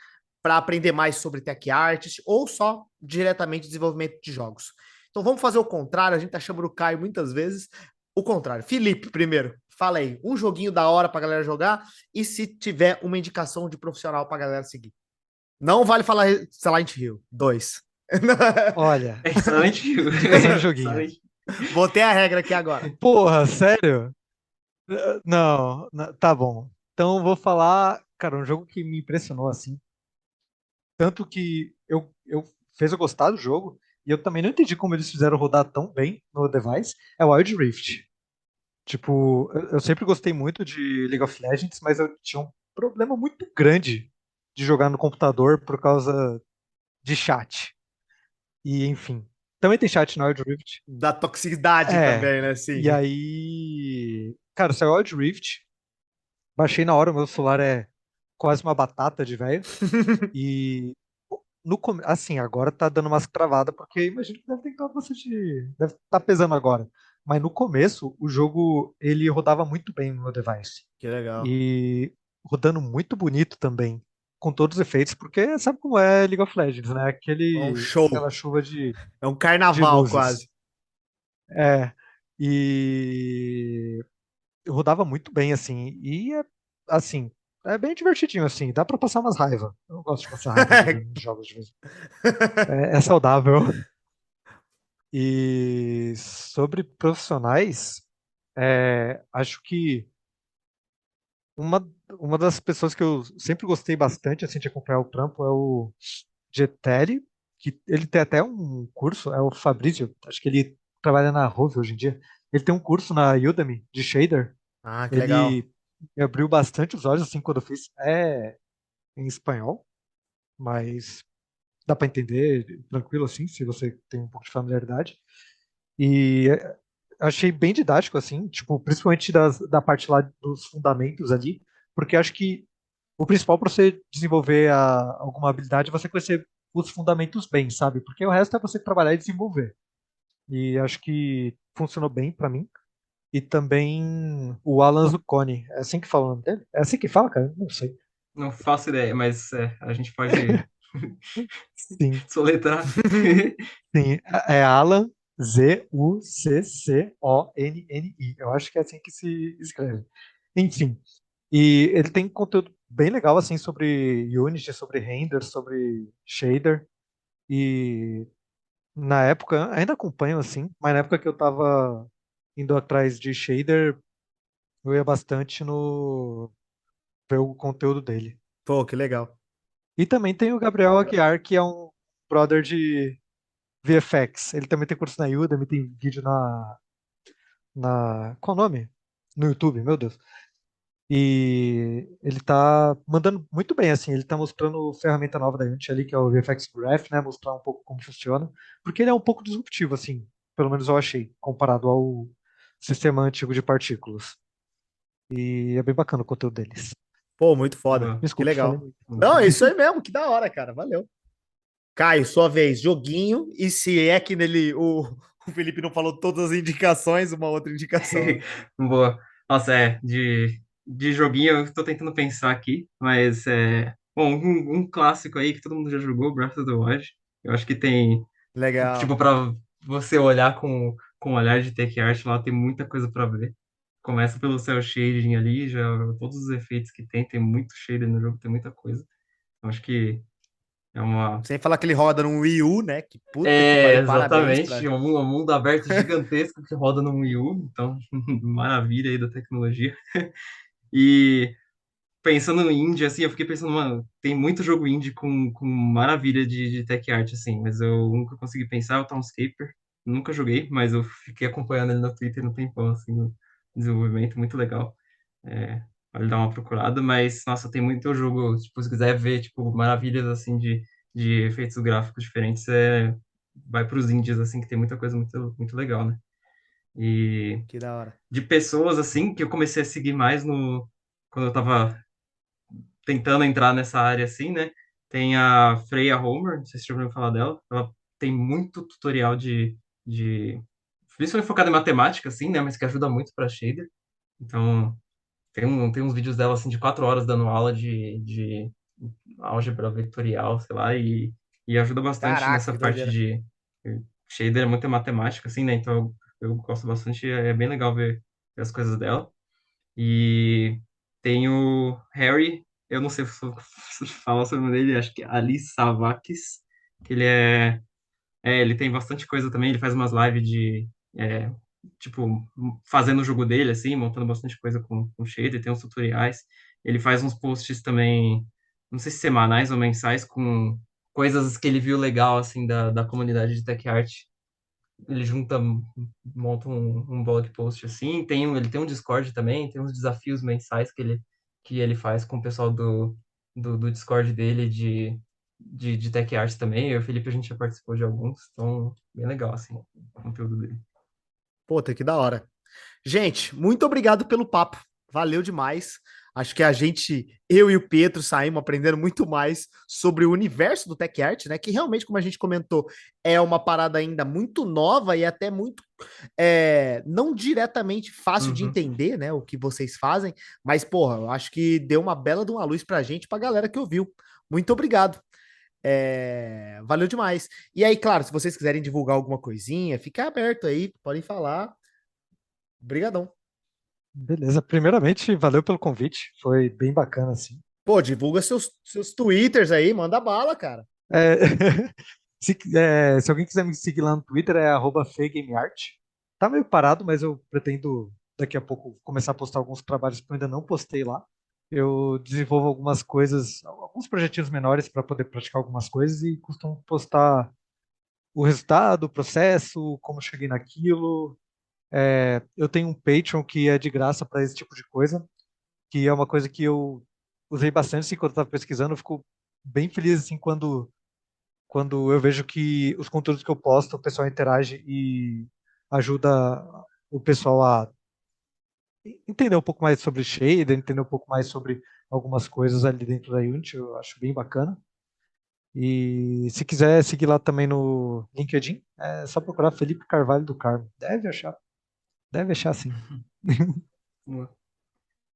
Speaker 1: para aprender mais sobre tech arts ou só diretamente desenvolvimento de jogos. Então vamos fazer o contrário, a gente tá chamando o Caio muitas vezes. O contrário. Felipe, primeiro, fala aí, um joguinho da hora pra galera jogar e se tiver uma indicação de profissional pra galera seguir. Não vale falar Silent Hill. Dois.
Speaker 4: Olha,
Speaker 3: Excelente.
Speaker 4: indicação de joguinho.
Speaker 3: Excelente.
Speaker 1: Botei a regra aqui agora.
Speaker 4: Porra, sério? Não, tá bom. Então eu vou falar, cara, um jogo que me impressionou assim, tanto que eu fez eu gostar do jogo e eu também não entendi como eles fizeram rodar tão bem no device, é o Wild Rift. Tipo, eu sempre gostei muito de League of Legends, mas eu tinha um problema muito grande de jogar no computador por causa de chat. E enfim, também tem chat no Wild Rift.
Speaker 1: Da toxicidade
Speaker 4: É,
Speaker 1: também, né?
Speaker 4: e
Speaker 1: Sim.
Speaker 4: aí, cara, saiu o Wild Rift, baixei na hora, o meu celular é quase uma batata de velho. E assim, agora tá dando umas travadas, porque imagino que deve ter dado bastante. Deve estar pesando agora. Mas no começo, o jogo ele rodava muito bem no meu device.
Speaker 1: Que legal.
Speaker 4: E rodando muito bonito também, com todos os efeitos, porque sabe como é League of Legends, né?
Speaker 1: É um
Speaker 4: Aquela
Speaker 1: show.
Speaker 4: chuva
Speaker 1: É um
Speaker 4: de
Speaker 1: carnaval
Speaker 4: luzes.
Speaker 1: quase.
Speaker 4: É. E rodava muito bem, assim. E assim, é bem divertidinho, assim. Dá pra passar umas raivas. Eu gosto de passar raiva jogando jogos de vez em quando. É saudável. E sobre profissionais, acho que uma, uma das pessoas que eu sempre gostei bastante assim, de acompanhar o trampo é o Geteri, que ele tem até um curso, é o Fabrício, acho que ele trabalha na Rove hoje em dia. Ele tem um curso na Udemy de shader.
Speaker 1: Que legal.
Speaker 4: Ele me abriu bastante os olhos assim quando eu fiz. É em espanhol, mas dá para entender tranquilo assim, se você tem um pouco de familiaridade. E achei bem didático, assim, tipo, principalmente da parte lá dos fundamentos ali, porque acho que o principal para você desenvolver alguma habilidade é você conhecer os fundamentos bem, sabe? Porque o resto é você trabalhar e desenvolver. E acho que funcionou bem para mim. E também o Alan Zucconi. É assim que fala o nome dele? É assim que fala, cara? Não sei.
Speaker 3: Não faço ideia, mas a gente pode
Speaker 4: Sim,
Speaker 3: soletrar.
Speaker 4: sim. É Alan Zucconni. Eu acho que é assim que se escreve. Enfim. E ele tem conteúdo bem legal, assim, sobre Unity, sobre render, sobre shader. E na época, ainda acompanho, assim, mas na época que eu tava indo atrás de shader, eu ia bastante no ver o conteúdo dele.
Speaker 1: Pô, que legal.
Speaker 4: E também tem o Gabriel Aguiar, que é um brother de VFX. Ele também tem curso na Udemy, tem vídeo qual o nome? No YouTube, meu Deus. E ele tá mandando muito bem, assim, ele tá mostrando ferramenta nova da Unity ali, que é o VFX Graph, né, mostrar um pouco como funciona, porque ele é um pouco disruptivo, assim, pelo menos eu achei, comparado ao sistema antigo de partículas. E é bem bacana o conteúdo deles.
Speaker 1: Pô, muito foda.
Speaker 3: Boa,
Speaker 1: Que
Speaker 4: Desculpe, falei
Speaker 1: legal.
Speaker 4: muito.
Speaker 3: muito
Speaker 1: Não, é
Speaker 3: bom.
Speaker 1: isso aí mesmo. Que da hora, cara. Valeu. Caio, sua vez, joguinho, e se é que nele o Felipe não falou todas as indicações, uma outra indicação.
Speaker 3: Boa. Nossa, de joguinho eu tô tentando pensar aqui, mas bom, um clássico aí que todo mundo já jogou, Breath of the Wild. Eu acho que tem, tipo,
Speaker 1: Legal.
Speaker 3: para você olhar com um olhar de tech art lá, tem muita coisa para ver. Começa pelo cel shading ali, já todos os efeitos que tem muito shader no jogo, tem muita coisa. Eu acho que é uma.
Speaker 1: Sem falar que ele roda no Wii U, né? Que puta que pariu, parabéns
Speaker 3: Exatamente,
Speaker 1: pra.
Speaker 3: um mundo aberto gigantesco que roda no Wii U, então, maravilha aí da tecnologia. E pensando em indie, assim, eu fiquei pensando, mano, tem muito jogo indie com maravilha de tech art, assim, mas eu nunca consegui pensar, é o Townscaper, nunca joguei, mas eu fiquei acompanhando ele no Twitter no tempão, assim, o desenvolvimento, muito legal. É, vale dar uma procurada, mas, nossa, tem muito jogo, tipo, se quiser ver, tipo, maravilhas, assim, de efeitos gráficos diferentes, vai pros indies, assim, que tem muita coisa muito legal, né? E
Speaker 1: Que da hora.
Speaker 3: de pessoas, assim, que eu comecei a seguir mais no... Quando eu tava tentando entrar nessa área assim, né? Tem a Freya Homer, não sei se você já ouviu falar dela. Ela tem muito tutorial de principalmente focado em matemática, assim, né? Mas que ajuda muito para shader. Então, tem uns vídeos dela, assim, de 4 horas dando aula de álgebra vetorial, sei lá, e ajuda bastante
Speaker 1: Caraca,
Speaker 3: nessa
Speaker 1: que
Speaker 3: parte
Speaker 1: doideira.
Speaker 3: de... Shader é muita matemática, assim, né? Então, eu gosto bastante, é bem legal ver as coisas dela. E tem o Harry, eu não sei se falar sobre o nome dele, acho que é Ali Savakis, que ele tem bastante coisa também, ele faz umas lives é, tipo, fazendo o jogo dele, assim, montando bastante coisa com shader, tem uns tutoriais. Ele faz uns posts também, não sei se semanais ou mensais, com coisas que ele viu legal, assim, da comunidade de tech art. Ele monta um blog post assim, ele tem um Discord também, tem uns desafios mensais que ele faz com o pessoal do Discord dele de Tech Art também. Eu e o Felipe, a gente já participou de alguns, então, bem legal, assim, o conteúdo dele.
Speaker 1: Puta, que da hora. Gente, muito obrigado pelo papo. Valeu demais. Acho que a gente, eu e o Pedro, saímos aprendendo muito mais sobre o universo do Tech Art, né? Que realmente, como a gente comentou, é uma parada ainda muito nova e até muito não diretamente fácil de
Speaker 3: Uhum.
Speaker 1: entender, né? O que vocês fazem, mas, porra, eu acho que deu uma bela de uma luz pra gente, pra galera que ouviu. Muito obrigado. Valeu demais. E aí, claro, se vocês quiserem divulgar alguma coisinha, fica aberto aí, podem falar. Obrigadão.
Speaker 4: Beleza, primeiramente, valeu pelo convite, foi bem bacana, assim.
Speaker 1: Pô, divulga seus twitters aí, manda bala, cara.
Speaker 4: É, se alguém quiser me seguir lá no Twitter, é @fegameart. Tá meio parado, mas eu pretendo daqui a pouco começar a postar alguns trabalhos que eu ainda não postei lá. Eu desenvolvo algumas coisas, alguns projetinhos menores para poder praticar algumas coisas e costumo postar o resultado, o processo, como cheguei naquilo. Eu tenho um Patreon que é de graça para esse tipo de coisa, que é uma coisa que eu usei bastante assim, quando estava pesquisando. Eu fico bem feliz assim quando eu vejo que os conteúdos que eu posto, o pessoal interage e ajuda o pessoal a entender um pouco mais sobre shader, entender um pouco mais sobre algumas coisas ali dentro da Unity, eu acho bem bacana. E se quiser seguir lá também no LinkedIn, é só procurar Felipe Carvalho do Carmo. Deve achar sim.
Speaker 3: Boa.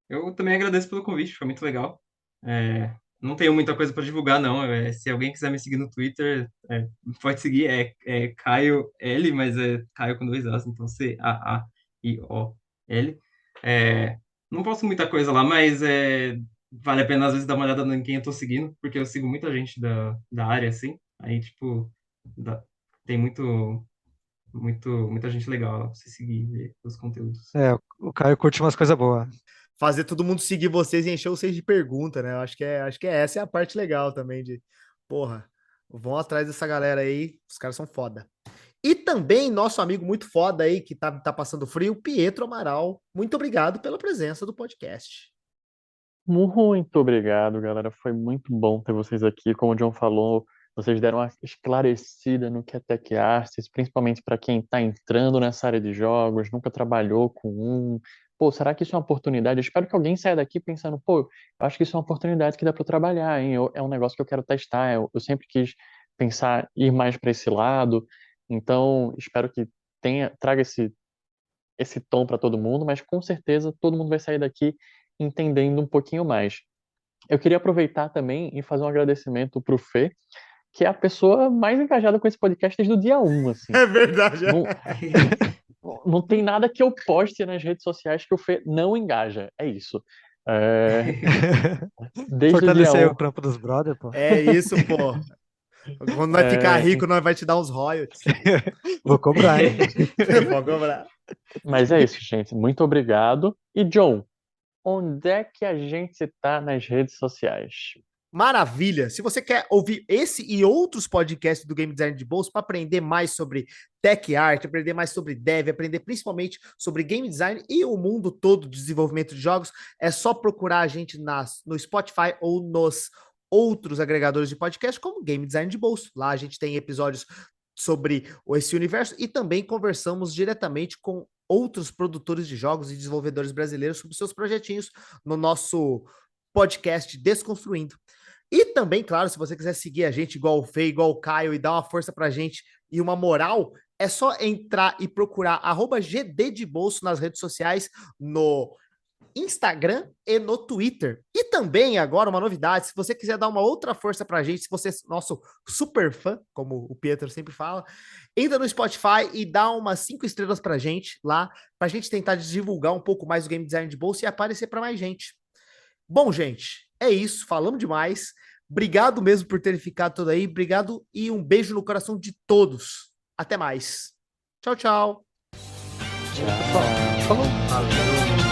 Speaker 3: Eu também agradeço pelo convite, foi muito legal. É, não tenho muita coisa para divulgar, não. Se alguém quiser me seguir no Twitter, pode seguir, é Caio L, mas é Caio com dois As, então Caiol. Não posto muita coisa lá, mas vale a pena às vezes dar uma olhada em quem eu tô seguindo, porque eu sigo muita gente da área, assim. Aí, tipo, tem muita gente legal lá pra você seguir e ver os conteúdos.
Speaker 4: O Caio curte umas coisas boas.
Speaker 1: Fazer todo mundo seguir vocês e encher vocês de pergunta, né? Eu acho que essa é a parte legal também de, porra, vão atrás dessa galera aí, os caras são foda. E também nosso amigo muito foda aí, que tá passando frio, Pietro Amaral. Muito obrigado pela presença do podcast.
Speaker 2: Muito obrigado, galera. Foi muito bom ter vocês aqui. Como o John falou, vocês deram uma esclarecida no que é Tech Arts, principalmente para quem está entrando nessa área de jogos, nunca trabalhou com um. Pô, será que isso é uma oportunidade? Eu espero que alguém saia daqui pensando, pô, eu acho que isso é uma oportunidade que dá para trabalhar, hein? É um negócio que eu quero testar. Eu sempre quis pensar ir mais para esse lado. Então, espero que traga esse tom para todo mundo, mas com certeza todo mundo vai sair daqui entendendo um pouquinho mais. Eu queria aproveitar também e fazer um agradecimento pro Fê, que é a pessoa mais engajada com esse podcast desde o dia 1, assim.
Speaker 1: É verdade.
Speaker 2: Não, não tem nada que eu poste nas redes sociais que o Fê não engaja. É isso. Desde o dia
Speaker 4: Fortalecer aí
Speaker 2: 1.
Speaker 4: o trampo dos brothers, pô.
Speaker 1: É isso, pô. Quando nós ficar rico, nós vai te dar uns royalties.
Speaker 4: Vou cobrar, hein?
Speaker 1: Vou cobrar.
Speaker 2: Mas é isso, gente. Muito obrigado. E, John, onde é que a gente tá nas redes sociais?
Speaker 1: Maravilha! Se você quer ouvir esse e outros podcasts do Game Design de Bolso para aprender mais sobre tech art, aprender mais sobre dev, aprender principalmente sobre game design e o mundo todo de desenvolvimento de jogos, é só procurar a gente no Spotify ou nos outros agregadores de podcast, como Game Design de Bolso. Lá a gente tem episódios sobre esse universo e também conversamos diretamente com outros produtores de jogos e desenvolvedores brasileiros sobre seus projetinhos no nosso podcast Desconstruindo. E também, claro, se você quiser seguir a gente igual o Fê, igual o Caio e dar uma força pra gente e uma moral, é só entrar e procurar @GD de Bolso nas redes sociais, no Instagram e no Twitter. E também, agora, uma novidade, se você quiser dar uma outra força pra gente, se você é nosso super fã, como o Pietro sempre fala, entra no Spotify e dá umas 5 estrelas pra gente lá, pra gente tentar divulgar um pouco mais o Game Design de Bolso e aparecer pra mais gente. Bom, gente, é isso, falamos demais. Obrigado mesmo por terem ficado todo aí. Obrigado e um beijo no coração de todos. Até mais. Tchau, tchau.
Speaker 2: Tchau.
Speaker 4: Falou.
Speaker 3: Valeu.